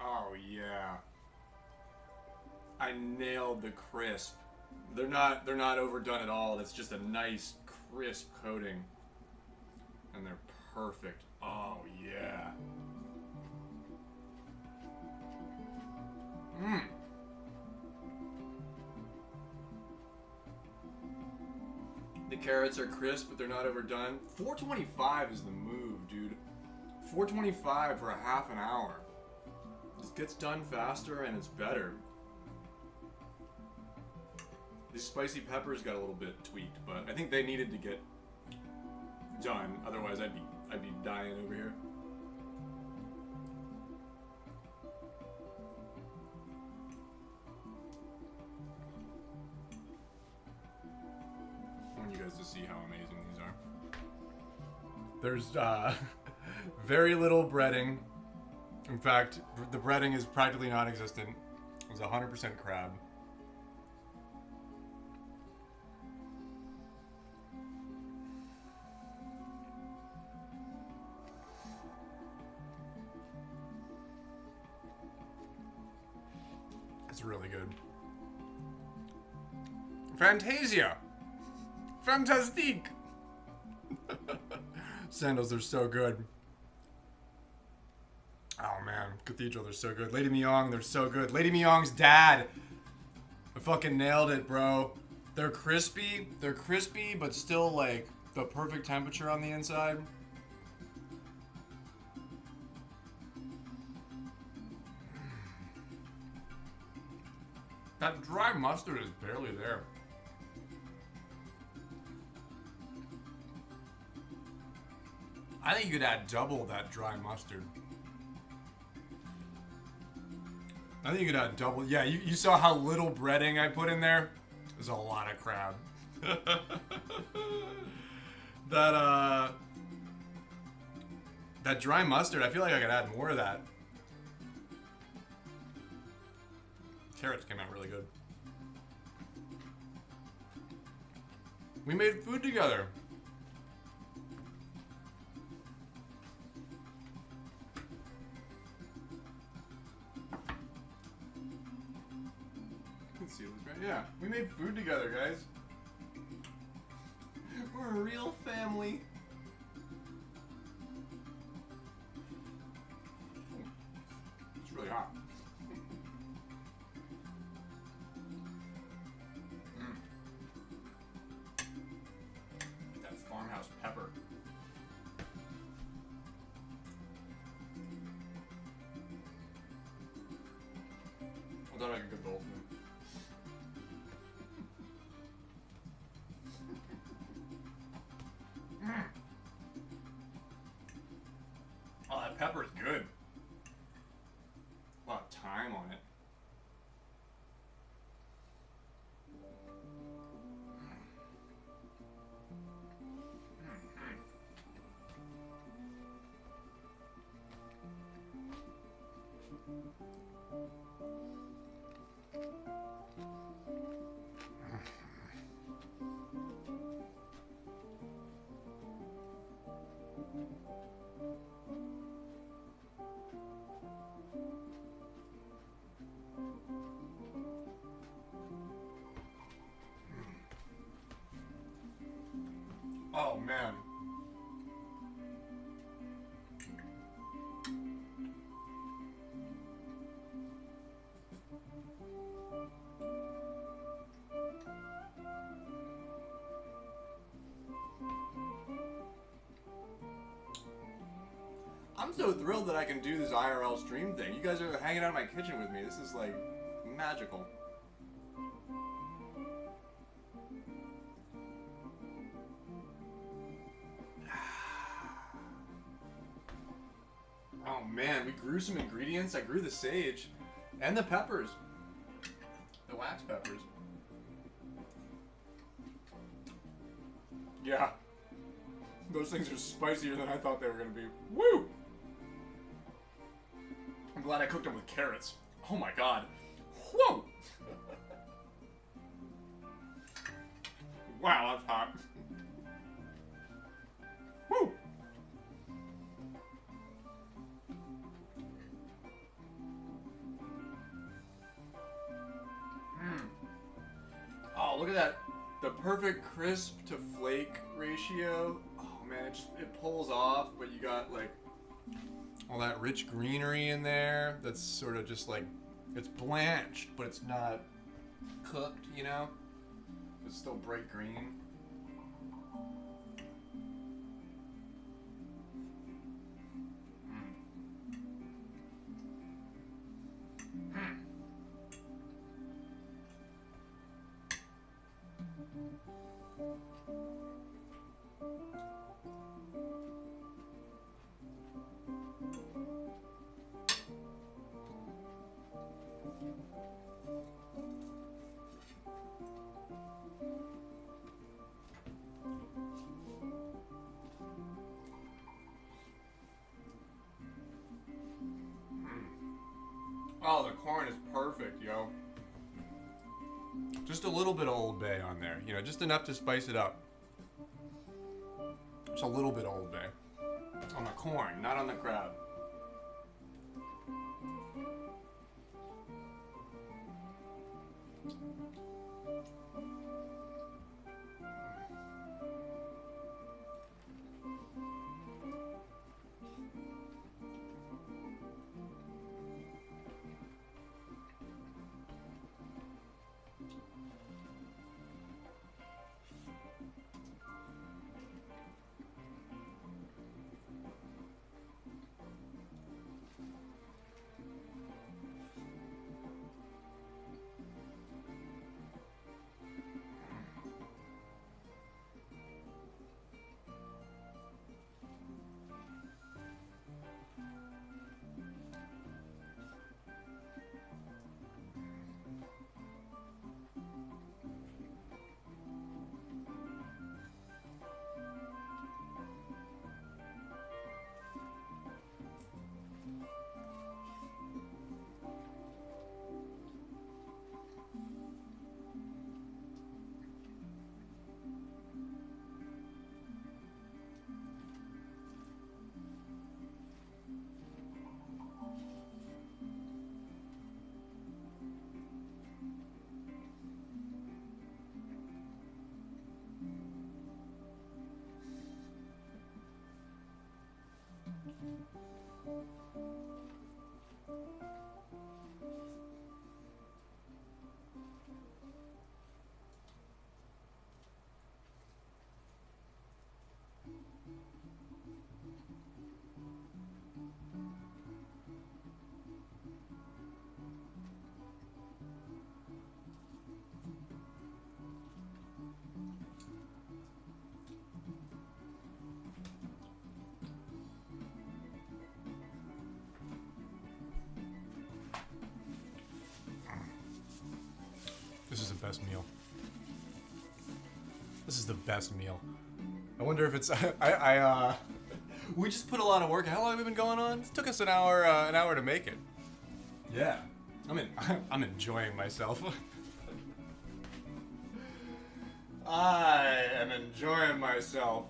Oh yeah. I nailed the crisp. They're not overdone at all. That's just a nice crisp coating. And they're perfect. Oh yeah. Mmm. The carrots are crisp, but they're not overdone. 425 is the move, dude. 425 for a half an hour. This gets done faster and it's better. These spicy peppers got a little bit tweaked, but I think they needed to get done. Otherwise, I'd be dying over here. I want you guys to see how amazing these are. There's very little breading. In fact, the breading is practically non-existent. It's 100% crab. It's really good. Fantasia! Fantastique! Sandals are so good. Oh man, Cathedral, they're so good. Lady Myong, they're so good. Lady Myong's dad. I fucking nailed it, bro. They're crispy, but still like the perfect temperature on the inside. That dry mustard is barely there. I think you could add double that dry mustard. I think you could add double. Yeah, you saw how little breading I put in there? There's a lot of crab. That dry mustard, I feel like I could add more of that. Carrots came out really good. We made food together. See this, right? Yeah, we made food together, guys. We're a real family. It's really hot. That farmhouse pepper. I thought I could get the ultimate. Oh, that pepper's good. A lot of thyme on it. Oh man. I'm so thrilled that I can do this IRL stream thing. You guys are hanging out in my kitchen with me. This is like magical. Oh man, we grew some ingredients. I grew the sage and the peppers. The wax peppers. Yeah. Those things are spicier than I thought they were going to be. Woo! I'm glad I cooked them with carrots. Oh my god. Whoa! Wow, that's hot. Woo! Oh, look at that. The perfect crisp to flake ratio. Oh man, it pulls off, but you got like all that rich greenery in there. That's sort of just like, it's blanched, but it's not cooked, you know? It's still bright green. Oh, the corn is perfect, yo. Just a little bit of Old Bay on there, you know, just enough to spice it up. Just a little bit of Old Bay. On the corn, not on the crab. This is the best meal. I wonder if it's we just put a lot of work. How long have we been going on? It took us an hour to make it. Yeah. I'm enjoying myself. I am enjoying myself.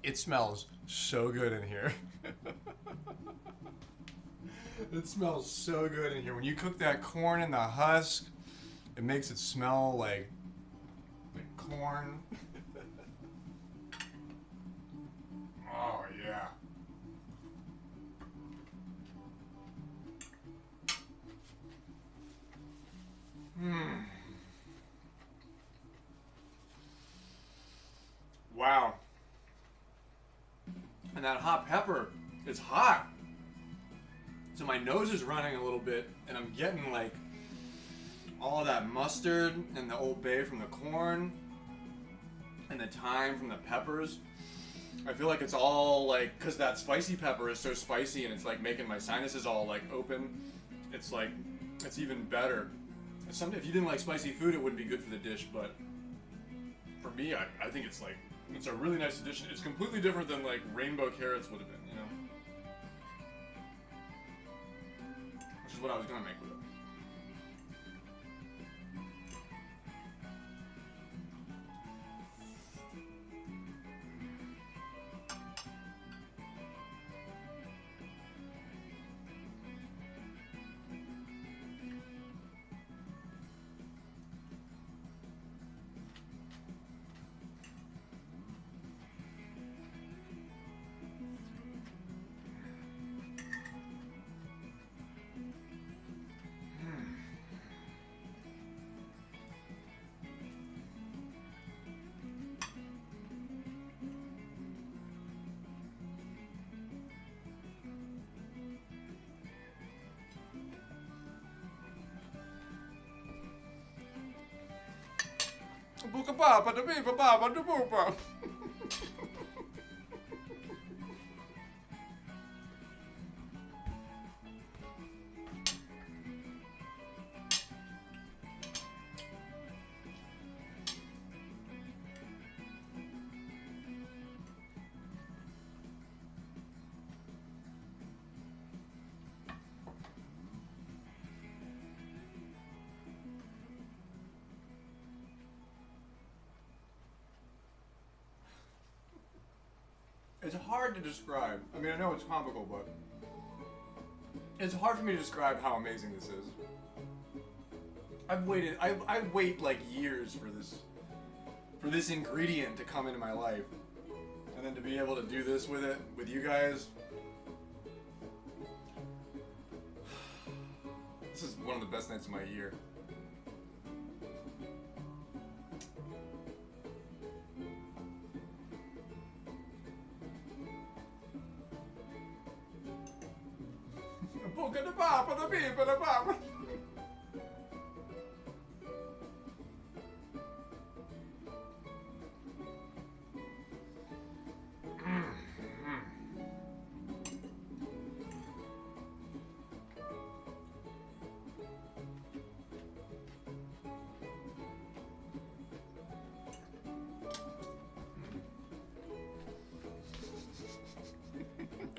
It smells so good in here. It smells so good in here. When you cook that corn in the husk, it makes it smell like corn. Oh, yeah. Wow. And that hot pepper, it's hot. So my nose is running a little bit, and I'm getting like all of that mustard and the Old Bay from the corn and the thyme from the peppers. I feel like it's all like, cause that spicy pepper is so spicy and it's like making my sinuses all like open. It's like, it's even better. If you didn't like spicy food, it wouldn't be good for the dish, but for me, I think it's like, it's a really nice addition. It's completely different than like rainbow carrots would have been, you know? Which is what I was gonna make with it. It's hard to describe. I mean, I know it's comical, but it's hard for me to describe how amazing this is. I wait like years for this ingredient to come into my life, and then to be able to do this with it, with you guys. This is one of the best nights of my year. book of the pop of the beep of the pop.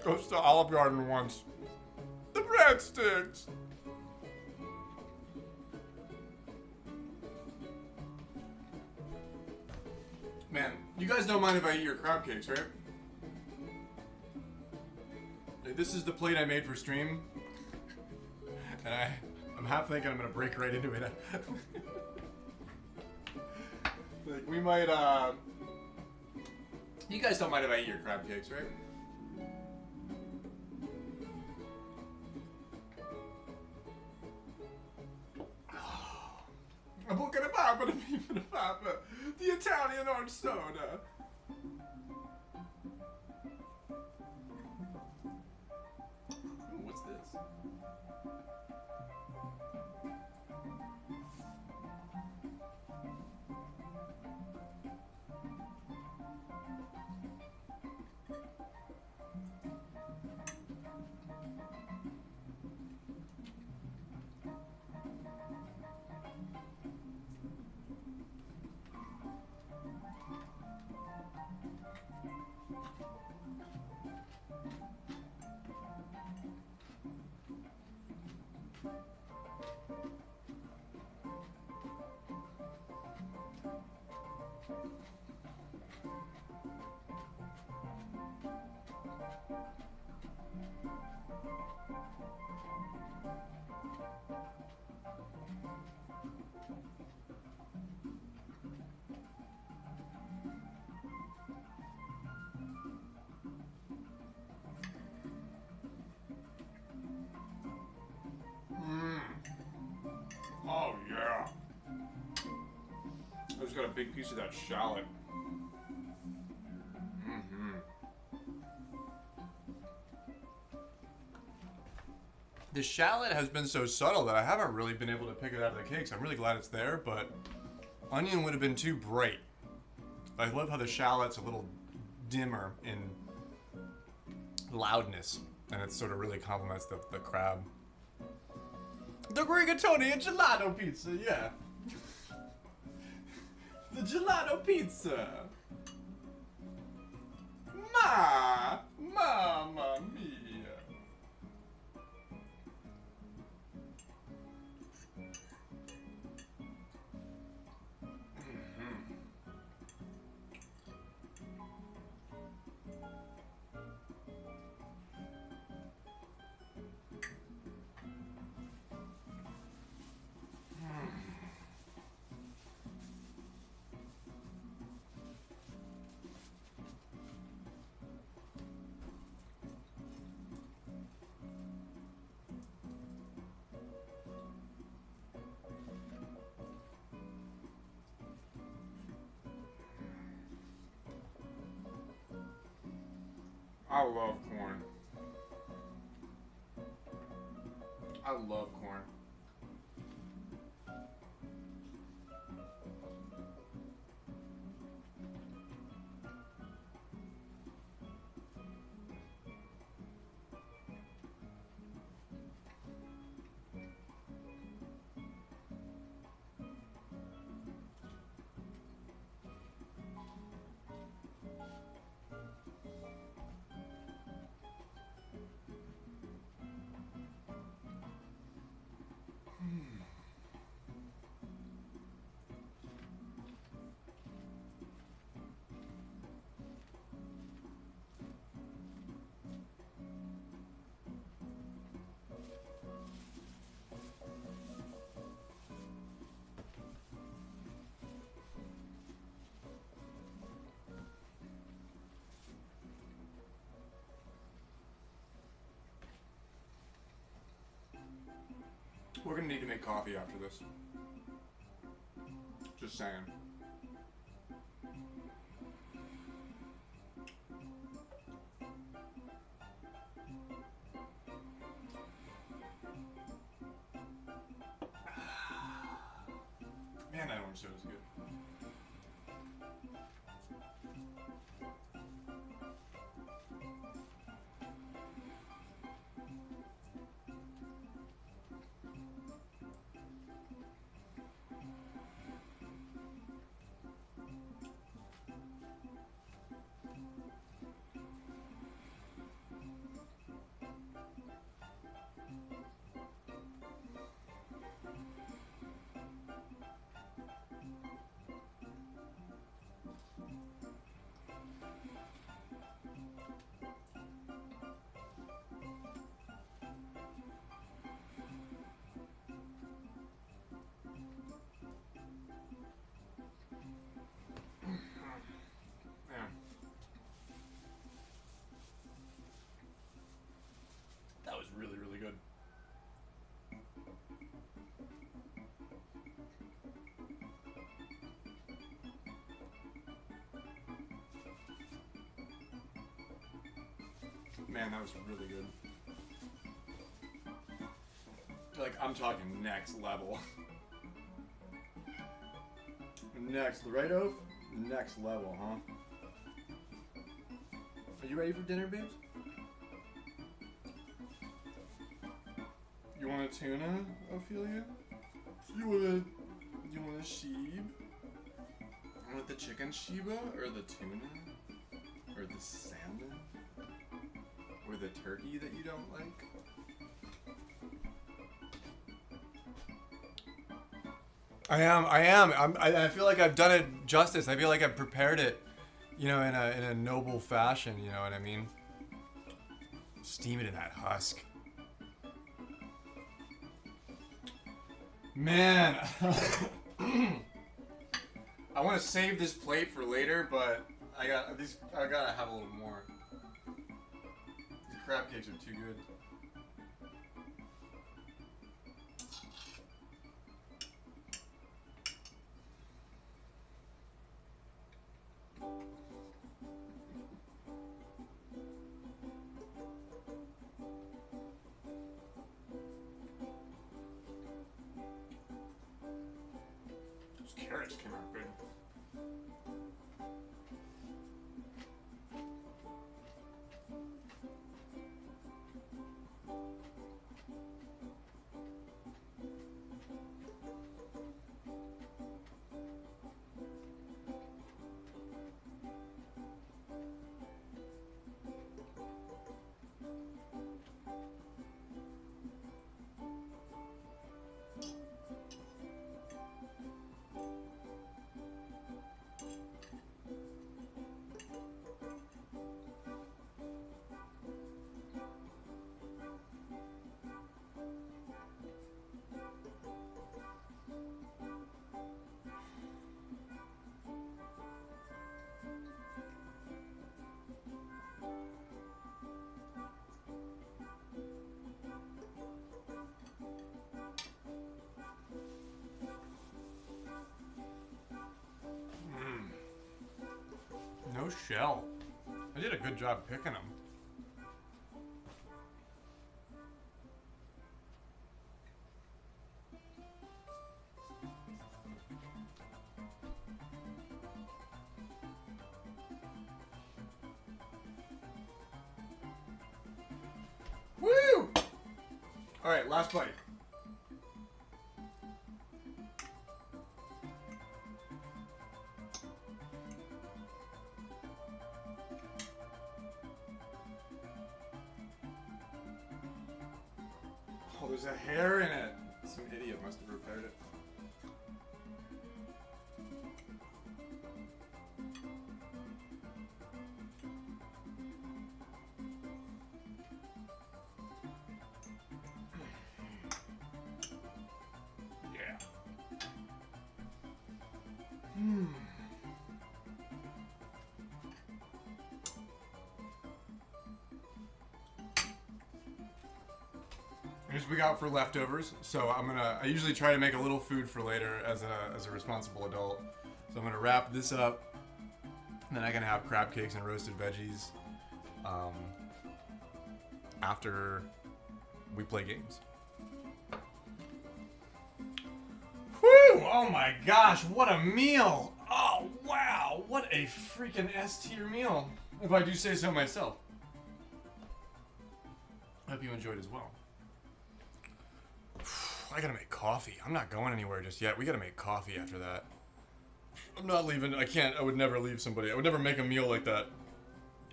Goes to Olive Garden once. The breadsticks. Man, you guys don't mind if I eat your crab cakes, right? This is the plate I made for stream. And I'm half thinking I'm gonna break right into it. Like, we might, you guys don't mind if I eat your crab cakes, right? A book and a pop and a beef and a papa. The Italian orange soda. Ooh, what's this? Oh yeah. I just got a big piece of that shallot. The shallot has been so subtle that I haven't really been able to pick it out of the cakes. I'm really glad it's there, but onion would have been too bright. I love how the shallot's a little dimmer in loudness, and it sort of really complements the crab. The rigatoni and gelato pizza, yeah. The gelato pizza. Mamma mia. I love corn. I love corn. We're gonna need to make coffee after this. Just saying. orange soda is good. That was really, really good. Man, that was really good. Like, I'm talking next level. Next, right, Oaf? Next level, huh? Are you ready for dinner, babes? You want a tuna, Ophelia? You want a sheep? You want the chicken Sheba? Or the tuna? Or the salmon? Or the turkey that you don't like? I am. I feel like I've done it justice. I feel like I've prepared it, you know, in a noble fashion, you know what I mean? Steam it in that husk. Man, I want to save this plate for later, but I gotta have a little more. These crab cakes are too good. Those carrots came out good. No shell. I did a good job picking them. Woo! All right, last bite. Oh, there's a hair in it. Some idiot must have prepared it. Yeah. Here's what we got for leftovers. So I usually try to make a little food for later as a responsible adult. So I'm gonna wrap this up, and then I can have crab cakes and roasted veggies after we play games. Woo! Oh my gosh, what a meal! Oh wow, what a freaking S-tier meal, if I do say so myself. I hope you enjoyed as well. I gotta make coffee. I'm not going anywhere just yet. We gotta make coffee after that. I'm not leaving. I can't. I would never leave somebody. I would never make a meal like that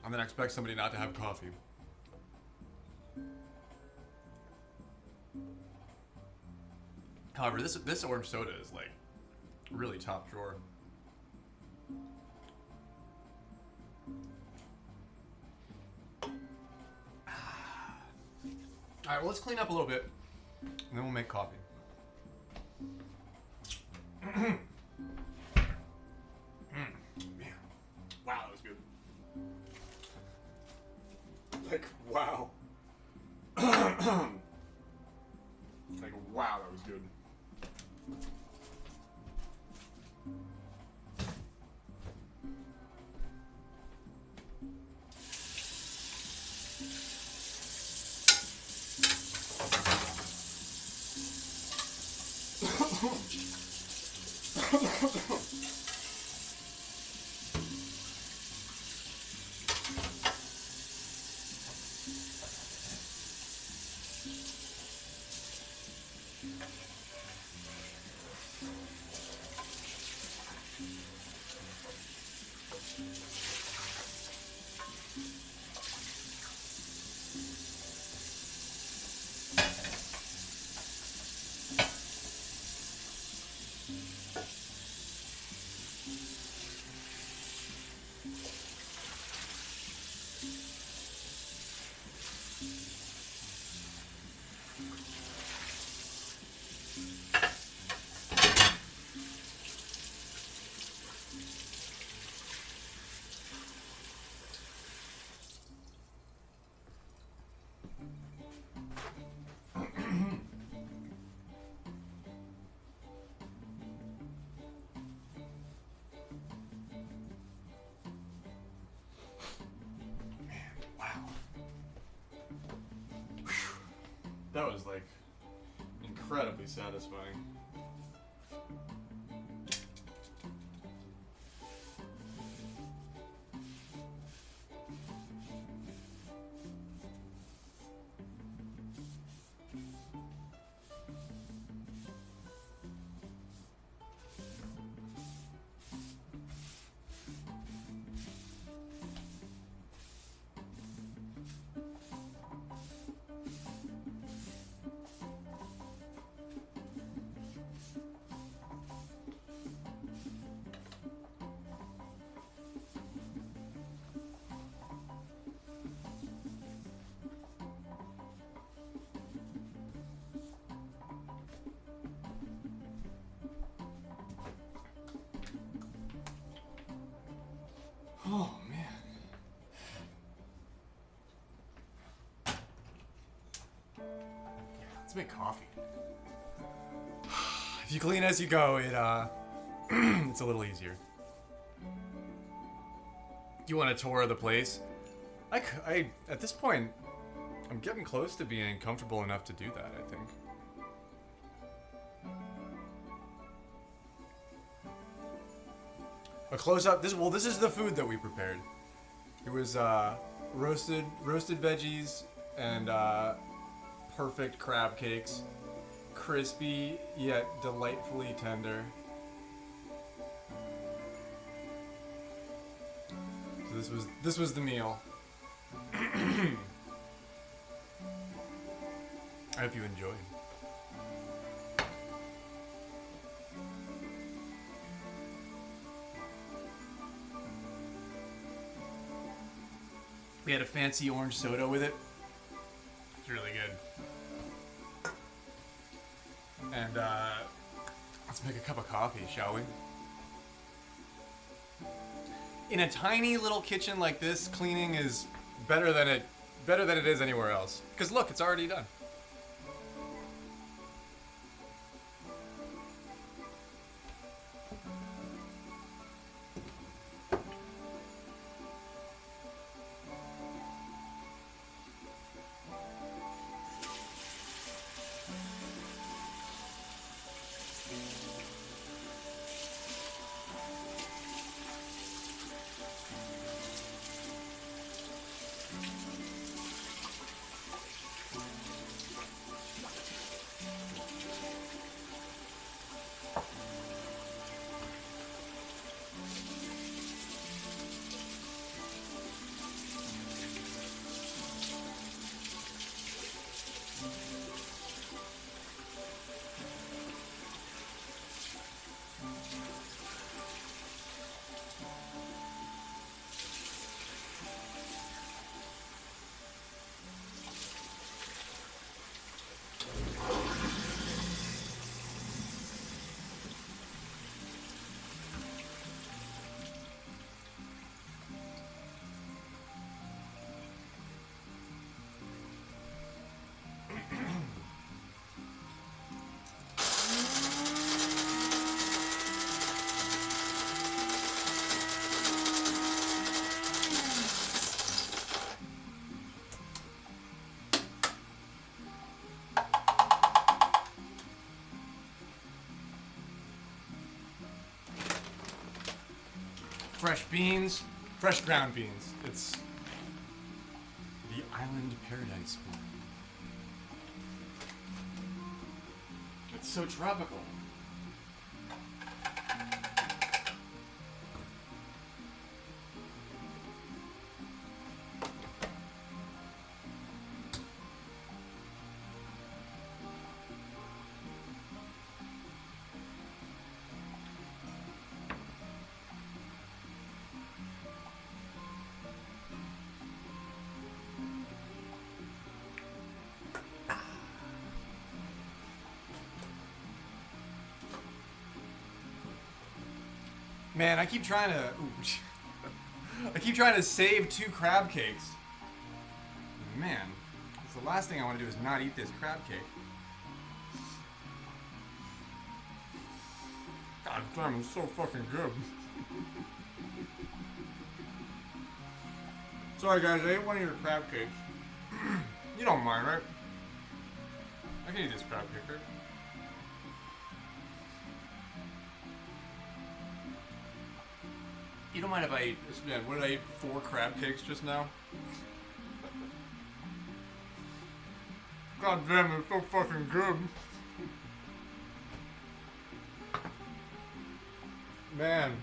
and then expect somebody not to have coffee. However, this orange soda is like really top drawer. All right, well, let's clean up a little bit, and then we'll make coffee. Man, wow, that was good. Like, wow. Like, wow, that was good. That was like incredibly satisfying. Oh, man. Let's make coffee. If you clean as you go, it's a little easier. You want a tour of the place? I at this point, I'm getting close to being comfortable enough to do that, I think. A close-up. This is the food that we prepared. It was roasted veggies and perfect crab cakes, crispy yet delightfully tender. So this was the meal. I hope you enjoyed. We had a fancy orange soda with it. It's really good. And let's make a cup of coffee, shall we? In a tiny little kitchen like this, cleaning is better than it is anywhere else. Because look, it's already done. beans, fresh ground beans. It's the island paradise bowl. It's so tropical. Man, I keep trying to. I keep trying to save 2 crab cakes. Man, it's the last thing I want to do is not eat this crab cake. God damn, it's so fucking good. Sorry guys, I ate one of your crab cakes. You don't mind, right? I can eat this crab cake, right? You don't mind if I eat this? Man, what did I eat? 4 crab cakes just now? God damn, it's so fucking good. Man.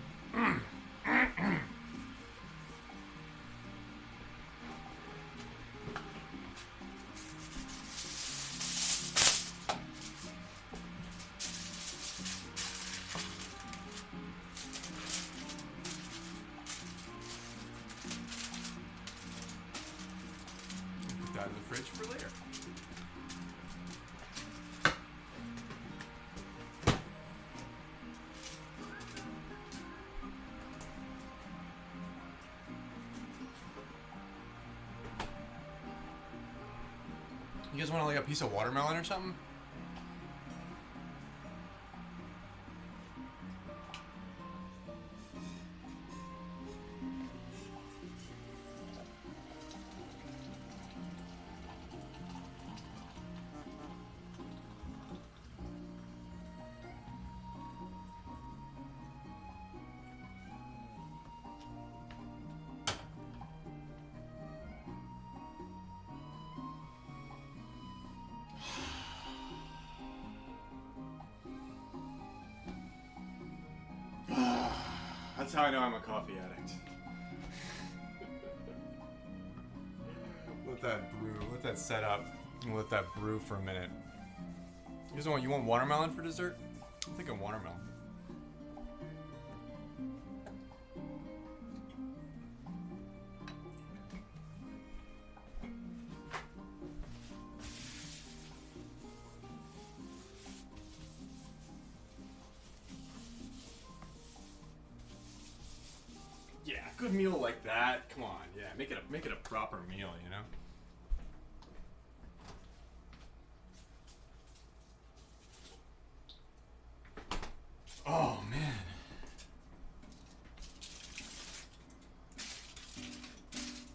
Put that in the fridge for later. You guys want like a piece of watermelon or something? That's how I know I'm a coffee addict. Let that brew, let that set up, and let that brew for a minute. You want watermelon for dessert? I'm thinking watermelon. Yeah, a good meal like that. Come on, yeah, make it a proper meal, you know. Oh man.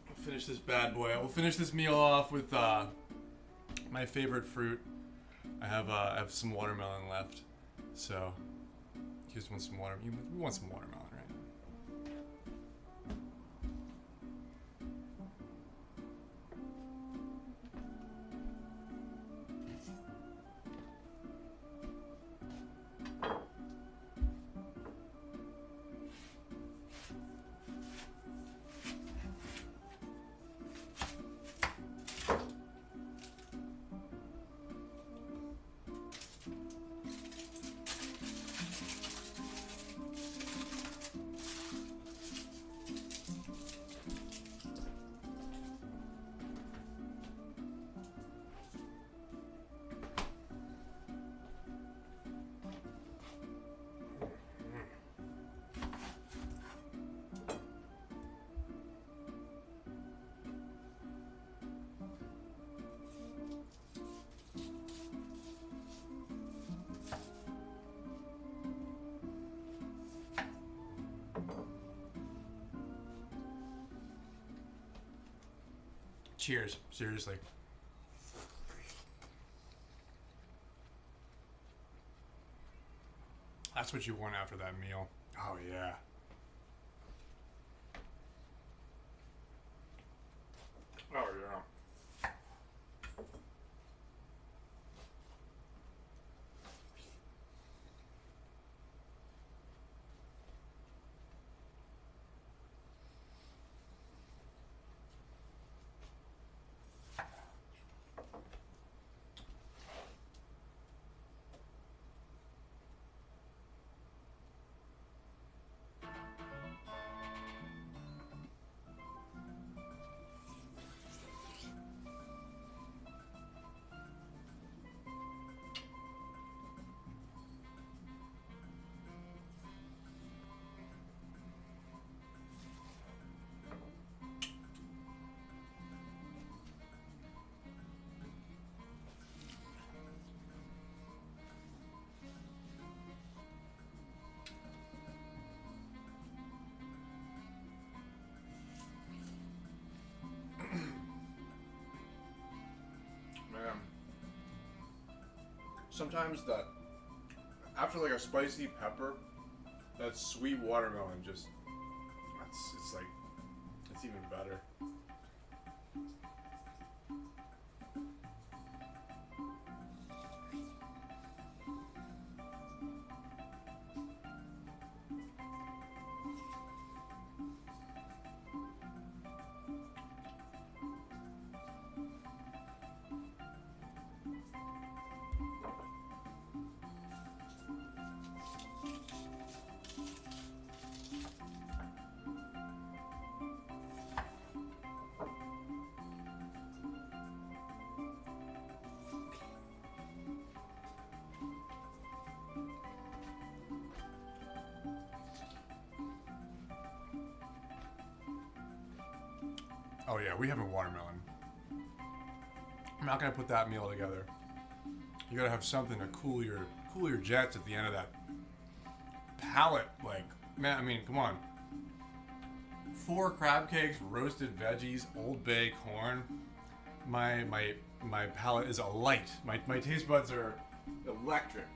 We'll finish this bad boy. We'll finish this meal off with my favorite fruit. I have some watermelon left, so you just want some water. You want some watermelon, right? Cheers, seriously. That's what you want after that meal. Oh yeah. Oh yeah. Man, sometimes that after like a spicy pepper, that sweet watermelon just it's like it's even better. Oh yeah, we have a watermelon. I'm not gonna put that meal together. You gotta have something to cool your jets at the end of that palate. Like, man, I mean, come on. 4 crab cakes, roasted veggies, Old Bay corn. My palate is alight. My taste buds are electric.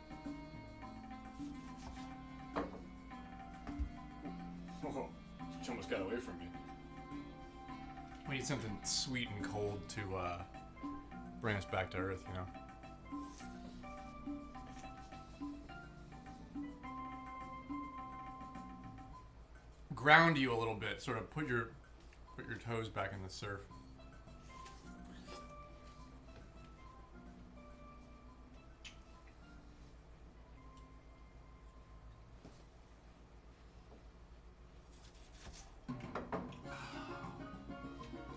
Oh, she almost got away from me. We need something sweet and cold to bring us back to earth, you know. Ground you a little bit, sort of put your toes back in the surf.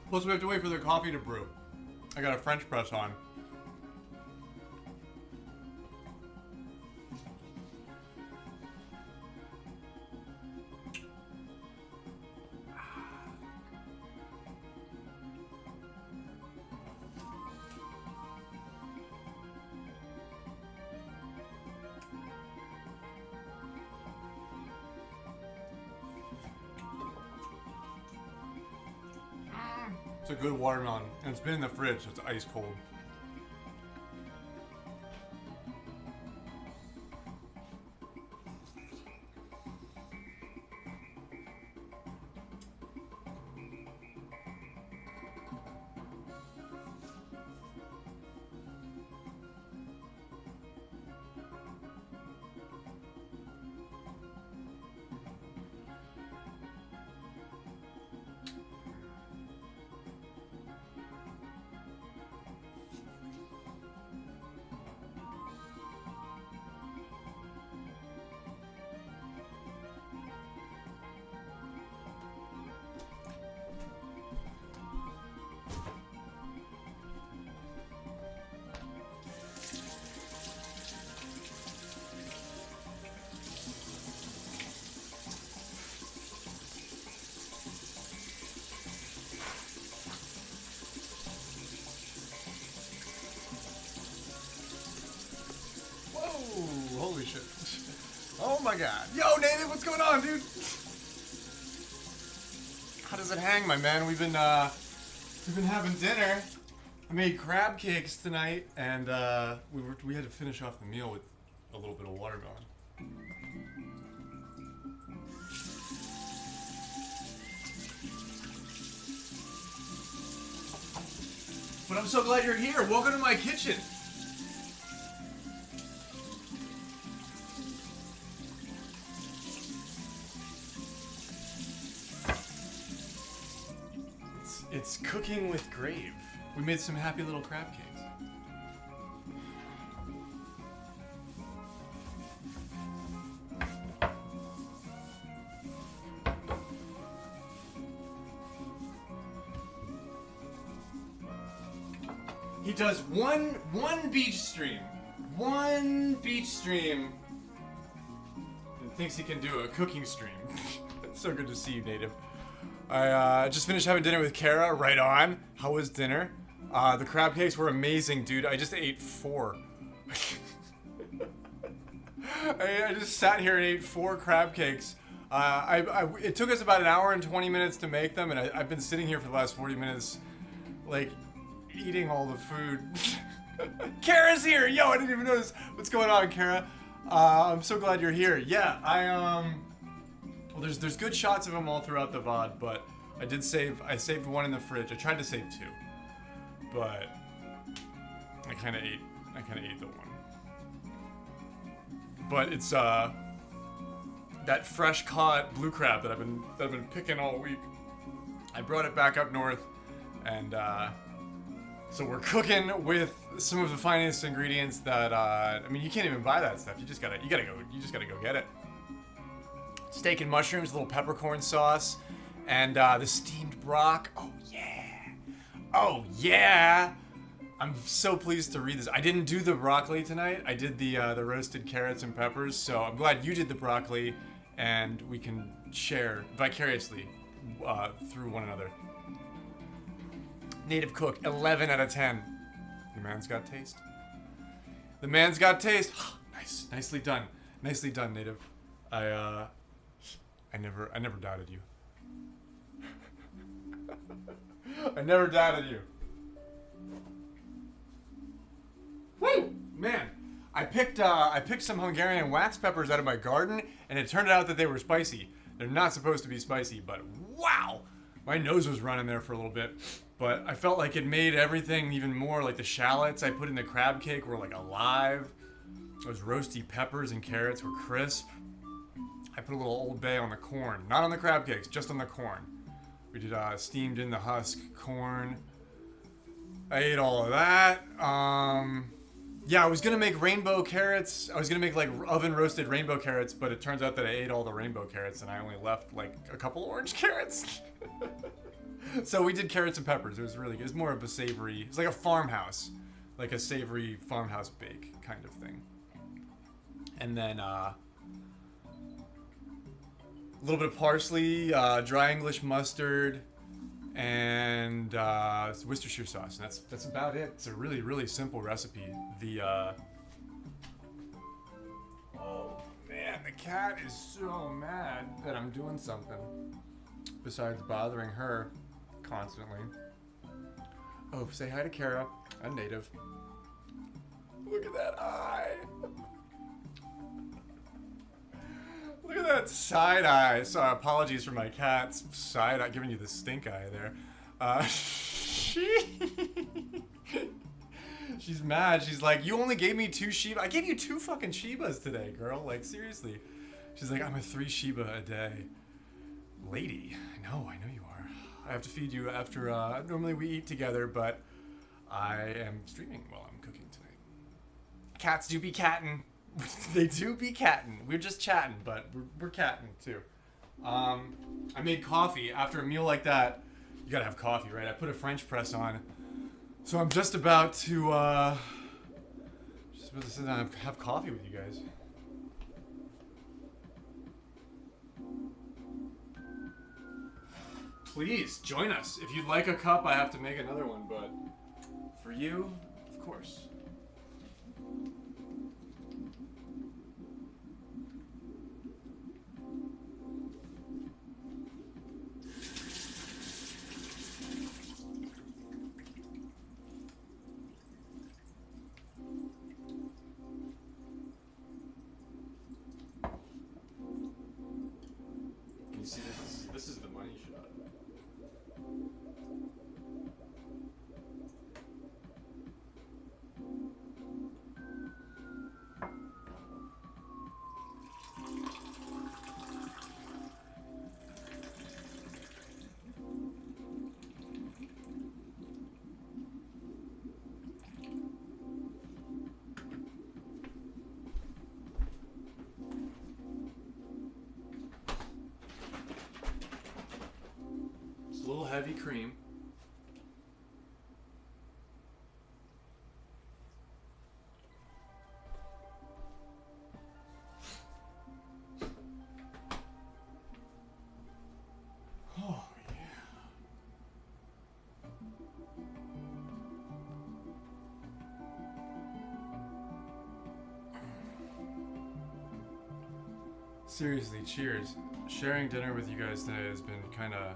Plus we have to wait for the coffee to brew. I got a French press on. It's a good watermelon, and it's been in the fridge, so it's ice cold. Whoa, holy shit. Oh my god. Yo, Nathan, what's going on, dude? How does it hang, my man? We've been having dinner. I made crab cakes tonight, and we had to finish off the meal with a little bit of watermelon. But I'm so glad you're here. Welcome to my kitchen. It's cooking with Grave. We made some happy little crab cakes. He does one beach stream. One beach stream. And thinks he can do a cooking stream. It's so good to see you, Native. I just finished having dinner with Kara. Right on. How was dinner? The crab cakes were amazing, dude. I just ate 4. I just sat here and ate 4 crab cakes. It took us about an hour and 20 minutes to make them, and I've been sitting here for the last 40 minutes, like, eating all the food. Kara's here! Yo, I didn't even notice. What's going on, Kara? I'm so glad you're here. Yeah, well, there's good shots of them all throughout the VOD, but I saved one in the fridge. I tried to save 2, but I kind of ate the one. But it's that fresh caught blue crab that I've been picking all week. I brought it back up north, and so we're cooking with some of the finest ingredients that I mean, you can't even buy that stuff. You just gotta go get it. Steak and mushrooms, a little peppercorn sauce, and the steamed brock. Oh yeah, oh yeah! I'm so pleased to read this. I didn't do the broccoli tonight. I did the roasted carrots and peppers. So I'm glad you did the broccoli, and we can share vicariously through one another. Native cook, 11 out of 10. The man's got taste. The man's got taste. Nice, nicely done, Native. I never doubted you. I never doubted you. Woo! Man, I picked some Hungarian wax peppers out of my garden, and it turned out that they were spicy. They're not supposed to be spicy, but wow! My nose was running there for a little bit, but I felt like it made everything even more, like the shallots I put in the crab cake were like alive. Those roasty peppers and carrots were crisp. I put a little Old Bay on the corn. Not on the crab cakes, just on the corn. We did steamed in the husk corn. I ate all of that. Yeah, I was gonna make rainbow carrots. I was gonna make like oven roasted rainbow carrots, but it turns out that I ate all the rainbow carrots and I only left like a couple orange carrots. So we did carrots and peppers. It was really good. It was more of a savory, it's like a farmhouse. Like a savory farmhouse bake kind of thing. And then a little bit of parsley, dry English mustard, and Worcestershire sauce. And that's about it. It's a really, really simple recipe. Oh man, the cat is so mad that I'm doing something besides bothering her constantly. Oh, say hi to Kara, a Native. Look at that eye. Look at that side eye. So apologies for my cat's side eye, giving you the stink eye there. She's mad. She's like, you only gave me 2 Shiba. I gave you 2 fucking Shibas today, girl. Like, seriously. She's like, I'm a 3 Shiba a day. Lady. I know you are. I have to feed you after, normally we eat together, but I am streaming while I'm cooking tonight. Cats do be cattin'. They do be cattin'. We're just chatting, but we're cattin' too. I made coffee. After a meal like that, you gotta have coffee, right? I put a French press on. So I'm just about to sit down and have coffee with you guys. Please, join us. If you'd like a cup, I have to make another one, but for you, of course. You see, this is the money shot. heavy cream. Oh, yeah. Seriously, cheers. Sharing dinner with you guys today has been kind of,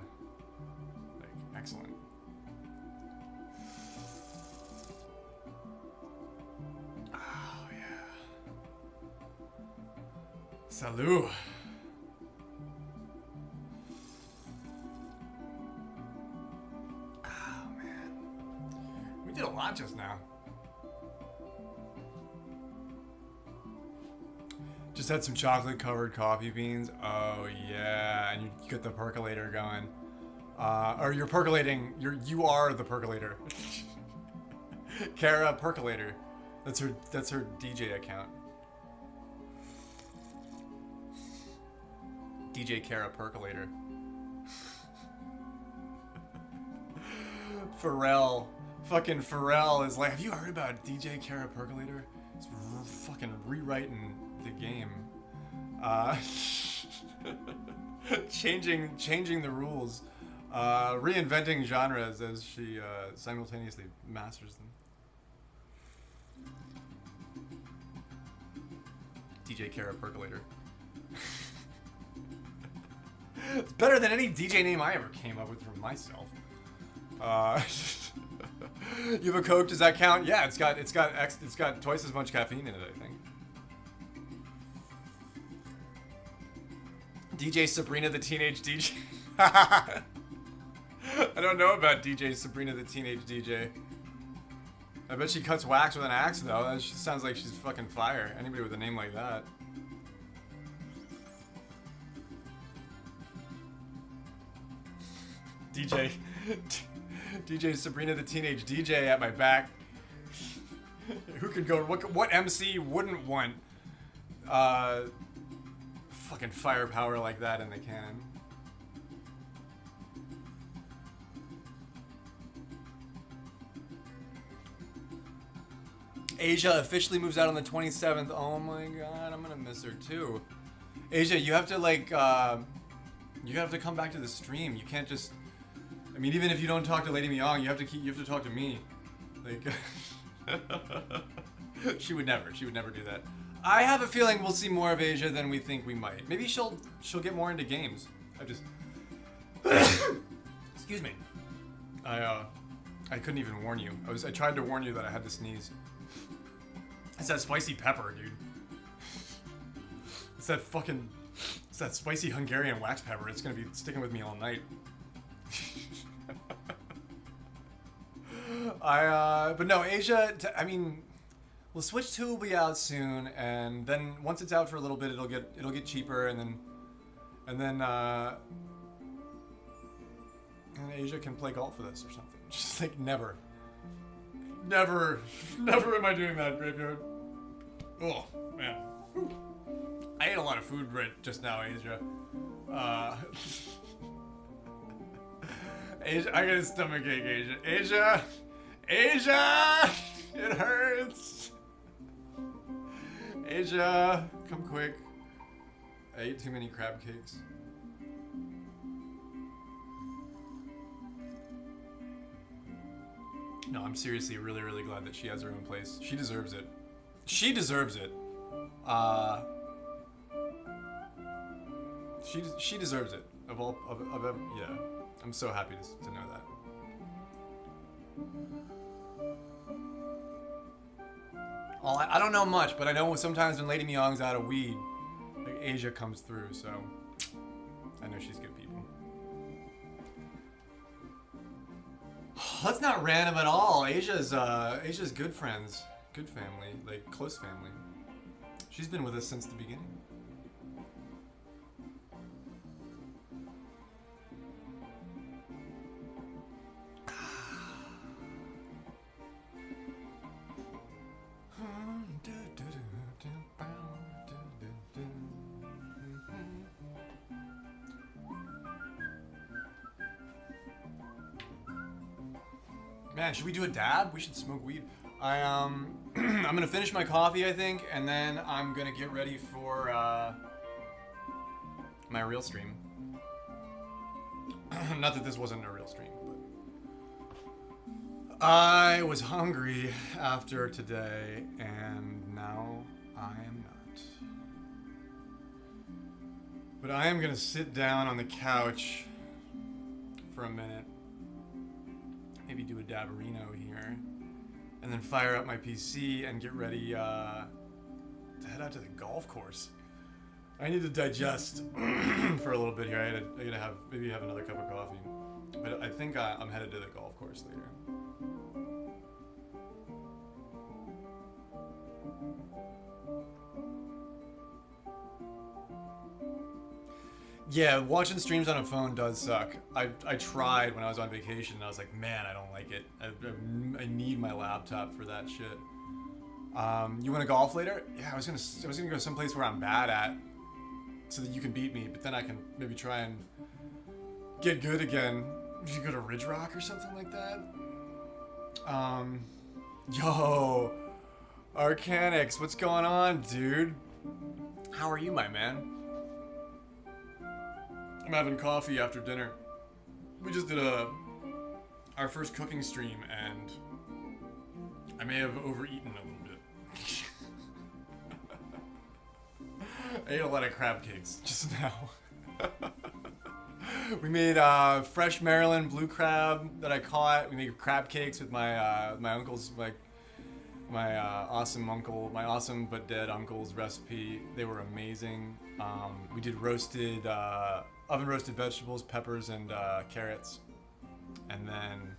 like, excellent. Oh, yeah. Salut. Oh, man. We did a lot just now. Just had some chocolate covered coffee beans. Oh yeah, and you get the percolator going. Or you're percolating. You are the percolator. Kara Percolator. That's her DJ account. DJ Kara Percolator. Pharrell. Fucking Pharrell is like, have you heard about DJ Kara Percolator? It's fucking rewriting the game. Changing the rules. Reinventing genres as she simultaneously masters them. DJ Kara Percolator. It's better than any DJ name I ever came up with for myself. You have a Coke? Does that count? Yeah, it's got twice as much caffeine in it, I think. DJ Sabrina the Teenage DJ. I don't know about DJ Sabrina the Teenage DJ. I bet she cuts wax with an axe though. That sounds like she's fucking fire. Anybody with a name like that. DJ Sabrina the Teenage DJ at my back. Who could go? What MC wouldn't want fucking firepower like that in the cannon? Asia officially moves out on the 27th. Oh my god, I'm gonna miss her too. Asia, you have to like, you have to come back to the stream. You can't just. I mean, even if you don't talk to Lady Myong, you have to talk to me. Like, she would never do that. I have a feeling we'll see more of Asia than we think we might. Maybe she'll get more into games. Excuse me. I couldn't even warn you. I tried to warn you that I had to sneeze. It's that spicy pepper, dude. It's that spicy Hungarian wax pepper. It's gonna be sticking with me all night. But no, Asia, I mean, well, Switch 2 will be out soon, and then once it's out for a little bit, it'll get cheaper, and then Asia can play golf with us or something. Just like never am I doing that, Graveyard. Oh man, I ate a lot of food right just now, Asia. Asia, I got a stomach ache, Asia. Asia, it hurts. Asia, come quick. I ate too many crab cakes. No, I'm seriously really, really glad that she has her own place. She deserves it. She deserves it. She deserves it. Yeah. I'm so happy to know that. Well, I don't know much, but I know sometimes when Lady Myong's out of weed, like Asia comes through, so I know she's good people. That's not random at all. Asia's good friends, good family, like close family. She's been with us since the beginning. Man, should we do a dab? We should smoke weed. I'm gonna finish my coffee, I think, and then I'm gonna get ready for my real stream. Not that this wasn't a real stream, but I was hungry after today, and now I am not. But I am gonna sit down on the couch for a minute, maybe do a dabarino here, and then fire up my PC and get ready to head out to the golf course. I need to digest for a little bit here. I gotta have maybe have another cup of coffee, but I think I'm headed to the golf course later. Yeah, watching streams on a phone does suck. I tried when I was on vacation, and I was like, man, I don't like it. I need my laptop for that shit. You want to golf later? Yeah, I was gonna go someplace where I'm bad at, so that you can beat me. But then I can maybe try and get good again. You should go to Ridge Rock or something like that. Yo, Arcanix, what's going on, dude? How are you, my man? I'm having coffee after dinner. We just did our first cooking stream, and I may have overeaten a little bit. I ate a lot of crab cakes just now. We made fresh Maryland blue crab that I caught. We made crab cakes with my my uncle's, my awesome but dead uncle's recipe. They were amazing. We did roasted oven roasted vegetables, peppers, and carrots, and then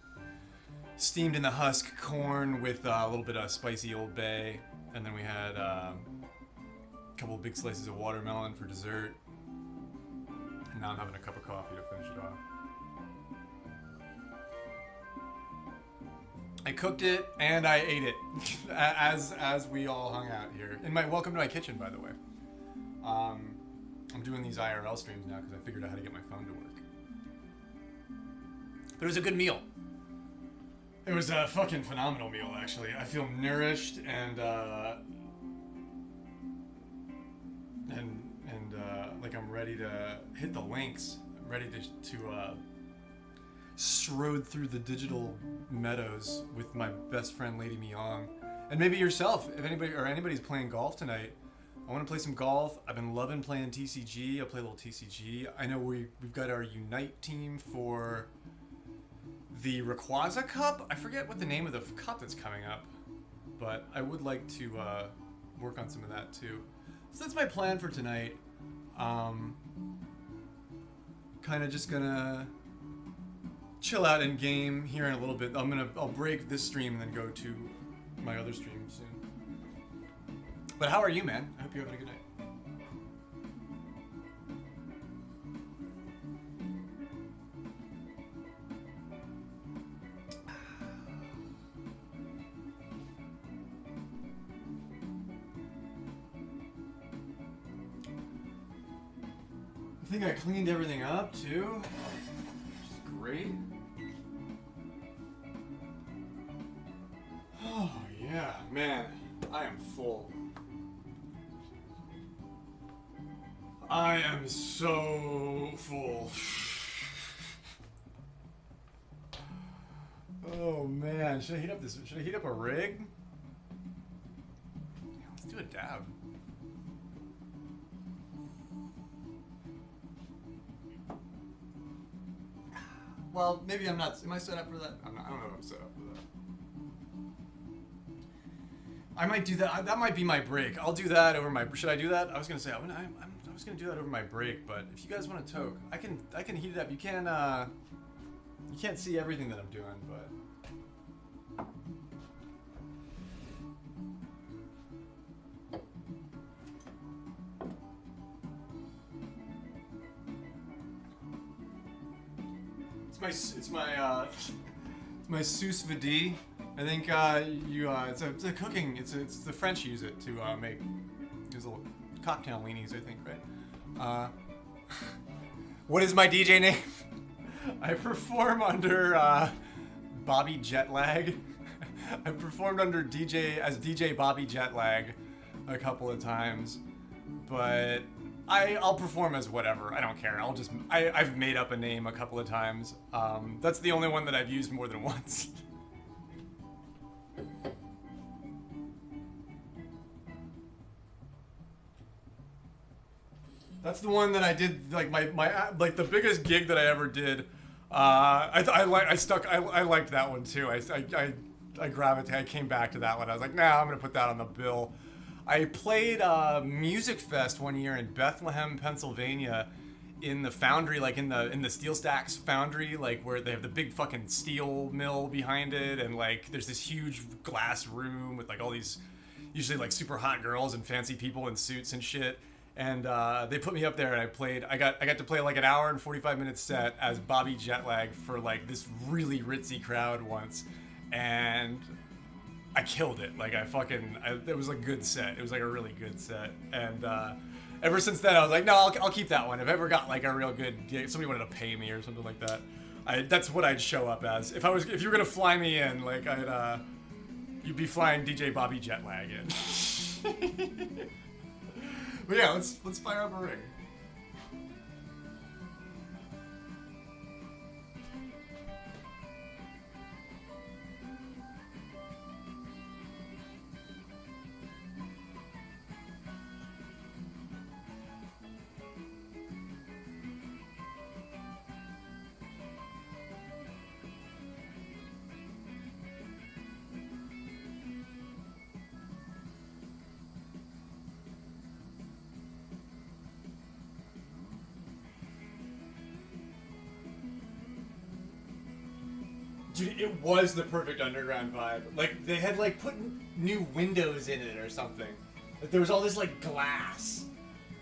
steamed in the husk corn with a little bit of spicy Old Bay, and then we had a couple of big slices of watermelon for dessert. And now I'm having a cup of coffee to finish it off. I cooked it and I ate it as we all hung out here. Welcome to my kitchen, by the way. I'm doing these IRL streams now because I figured out how to get my phone to work. But it was a good meal. It was a fucking phenomenal meal, actually. I feel nourished and like I'm ready to hit the links. I'm ready to strode through the digital meadows with my best friend Lady Myong, and maybe yourself. If anybody's playing golf tonight, I want to play some golf. I've been loving playing TCG. I'll play a little TCG. I know we've got our Unite team for the Rayquaza Cup. I forget what the name of the cup that's coming up, but I would like to work on some of that too. So that's my plan for tonight. Kind of just gonna chill out in game here in a little bit. I'll break this stream and then go to my other stream soon. But how are you, man? I hope you're having a good night. I think I cleaned everything up too, which is great. Oh yeah, man, I am full. I am so full. Oh man, should I heat up a rig? Yeah, let's do a dab. Well, maybe I'm not. Am I set up for that? I'm not, I don't know if I'm set up for that. I might do that. That might be my break. I'll do that over my. Should I do that? I was gonna say I was gonna do that over my break, but if you guys want to toke, I can heat it up. You can't see everything that I'm doing, but. It's my sous vide. I think it's a cooking. It's the French use it to make these little cocktail weenies. I think, right? What is my DJ name? I perform under Bobby Jetlag. I performed under DJ Bobby Jetlag a couple of times, but I'll perform as whatever. I don't care. I've made up a name a couple of times. That's the only one that I've used more than once. That's the one that I did, like like the biggest gig that I ever did. I liked that one too. I gravitated. I came back to that one. I was like, nah, I'm gonna put that on the bill. I played Music Fest one year in Bethlehem, Pennsylvania, in the foundry, like in the Steel Stacks foundry, like where they have the big fucking steel mill behind it, and like there's this huge glass room with like all these usually like super hot girls and fancy people in suits and shit. And they put me up there, and I got to play like an hour and 45-minute set as Bobby Jetlag for like this really ritzy crowd once, and I killed it. Like it was a good set. It was like a really good set. And ever since then, I was like, no, I'll keep that one. If I ever got like a real good gig, somebody wanted to pay me or something like that, that's what I'd show up as. If you were gonna fly me in, like you'd be flying DJ Bobby Jetlag in. But yeah, let's fire up a ring. Dude, it was the perfect underground vibe. Like, they had, like, put new windows in it or something. Like, there was all this, like, glass.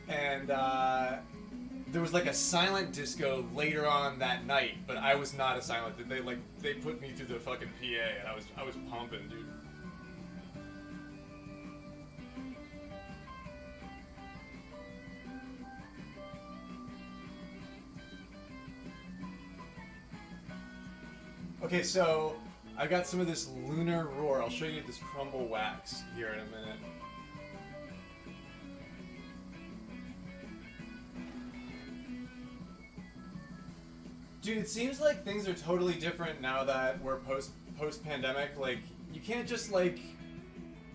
And, there was, like, a silent disco later on that night, but I was not a silent. They put me through the fucking PA, and I was pumping, dude. Okay, so I got some of this Lunar Roar. I'll show you this crumble wax here in a minute. Dude, it seems like things are totally different now that we're post-pandemic. Like, you can't just like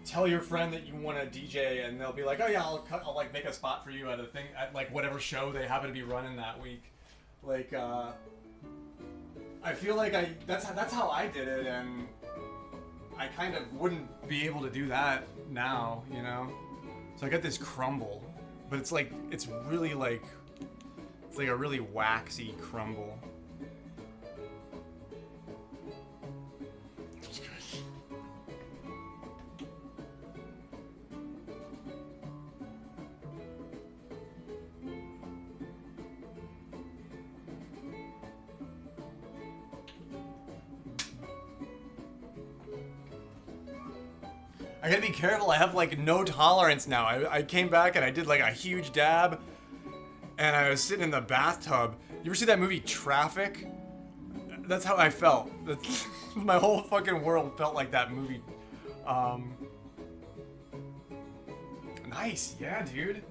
tell your friend that you want to DJ and they'll be like, oh yeah, I'll like make a spot for you at a thing at like whatever show they happen to be running that week. Like, I feel like that's how I did it, and I kind of wouldn't be able to do that now, you know? So I got this crumble, but it's really like, it's like a really waxy crumble. I gotta be careful, I have like no tolerance now. I came back and I did like a huge dab and I was sitting in the bathtub. You ever see that movie Traffic? That's how I felt. My whole fucking world felt like that movie. Nice, yeah, dude.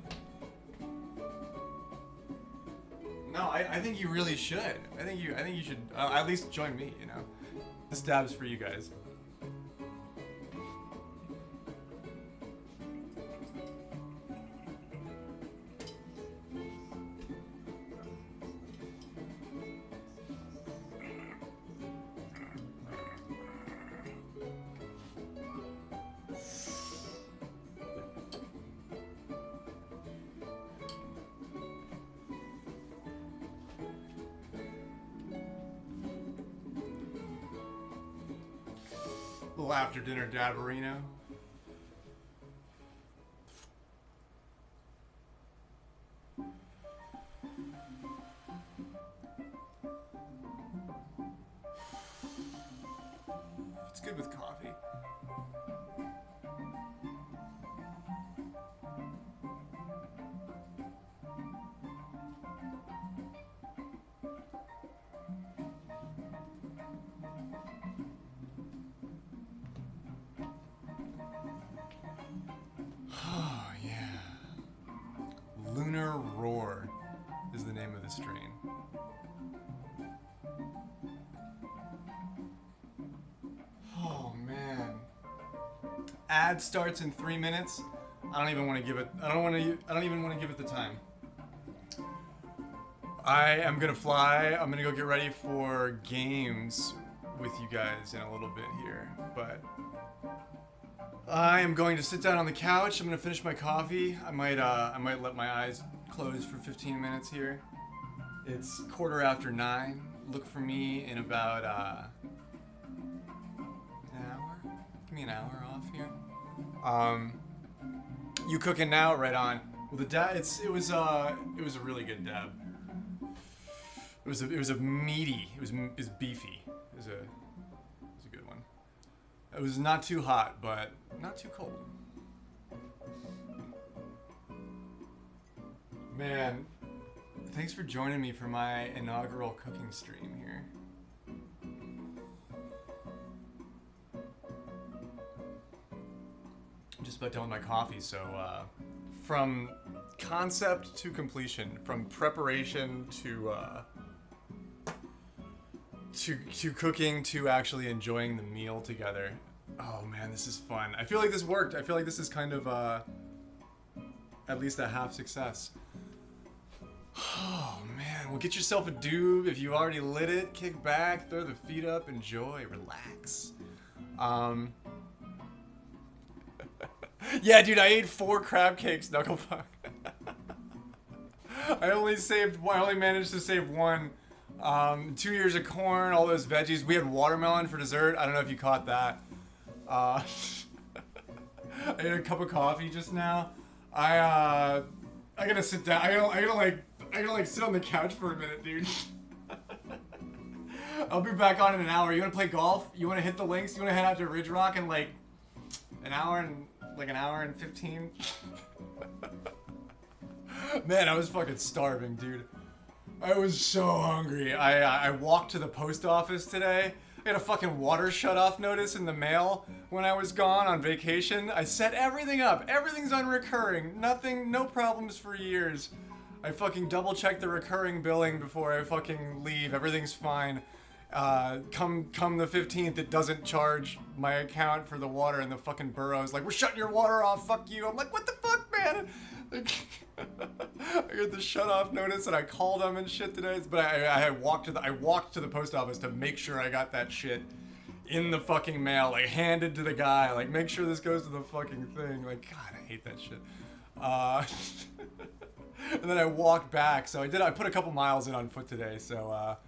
No, I think you really should. I think you should at least join me, you know? This dab's for you guys. Little after dinner dabberino. It's good with coffee. strain. Oh man. Ad starts in 3 minutes. I don't even want to give it. I don't even want to give it the time. I am gonna fly. I'm gonna go get ready for games with you guys in a little bit here, but I am going to sit down on the couch. I'm gonna finish my coffee. I might let my eyes close for 15 minutes here. It's 9:15. Look for me in about an hour. Give me an hour off here. You cooking now? Right on. Well, the dab. It was a really good dab. It was a meaty. It was beefy. It was a good one. It was not too hot, but not too cold. Man, thanks for joining me for my inaugural cooking stream here. I'm just about done with my coffee, so from concept to completion, from preparation to cooking to actually enjoying the meal together. Oh man, this is fun. I feel like this worked. I feel like this is kind of at least a half success. Oh man, well, get yourself a doob. If you already lit it, kick back, throw the feet up, enjoy, relax. Yeah, dude, I ate 4 crab cakes, Knucklefuck. I only managed to save 1. 2 ears of corn, all those veggies. We had watermelon for dessert. I don't know if you caught that. I ate a cup of coffee just now. I gotta sit down. I gotta sit on the couch for a minute, dude. I'll be back on in an hour. You wanna play golf? You wanna hit the links? You wanna head out to Ridge Rock in like an hour and 15? Man, I was fucking starving, dude. I was so hungry. I walked to the post office today. I got a fucking water shut-off notice in the mail when I was gone on vacation. I set everything up. Everything's on recurring. Nothing, no problems for years. I fucking double-checked the recurring billing before I fucking leave. Everything's fine. Come the 15th, it doesn't charge my account for the water in the fucking boroughs. Like, we're shutting your water off, fuck you. I'm like, what the fuck, man? Like, I got the shut off notice and I called them and shit today. But I walked to the post office to make sure I got that shit in the fucking mail, like handed to the guy, like make sure this goes to the fucking thing. Like, God, I hate that shit. And then I walked back. So I put a couple miles in on foot today. So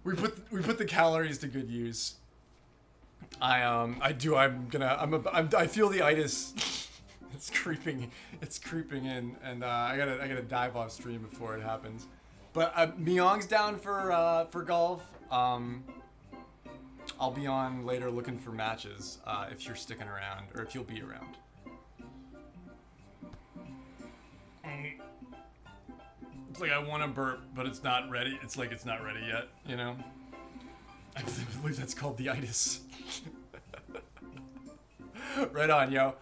we put the calories to good use. I feel the itis. It's creeping in, and I gotta dive off stream before it happens. But Myong's down for golf. I'll be on later looking for matches if you're sticking around, or if you'll be around. It's like I want to burp, but it's not ready. It's like it's not ready yet, you know? I believe that's called the itis. Right on, yo.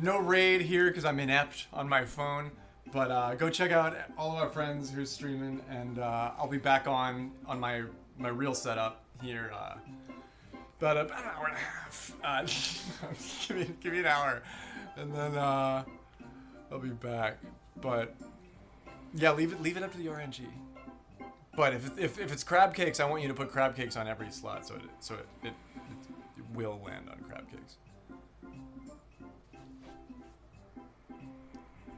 No raid here because I'm inept on my phone, but go check out all of our friends who's streaming, and I'll be back on my real setup here about an hour and a half. Give me an hour, and then I'll be back. But yeah, leave it up to the RNG. But if it's crab cakes, I want you to put crab cakes on every slot, so it will land on crab cakes.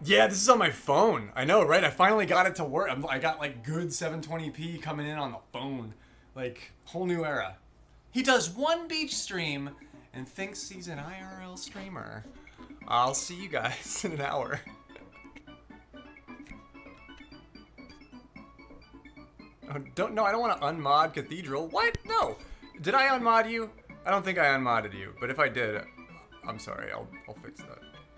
Yeah, this is on my phone. I know, right? I finally got it to work. I got like good 720p coming in on the phone. Like, whole new era. He does one beach stream and thinks he's an IRL streamer. I'll see you guys in an hour. Oh, I don't want to unmod Cathedral. What? No. Did I unmod you? I don't think I unmodded you, but if I did, I'm sorry. I'll fix that.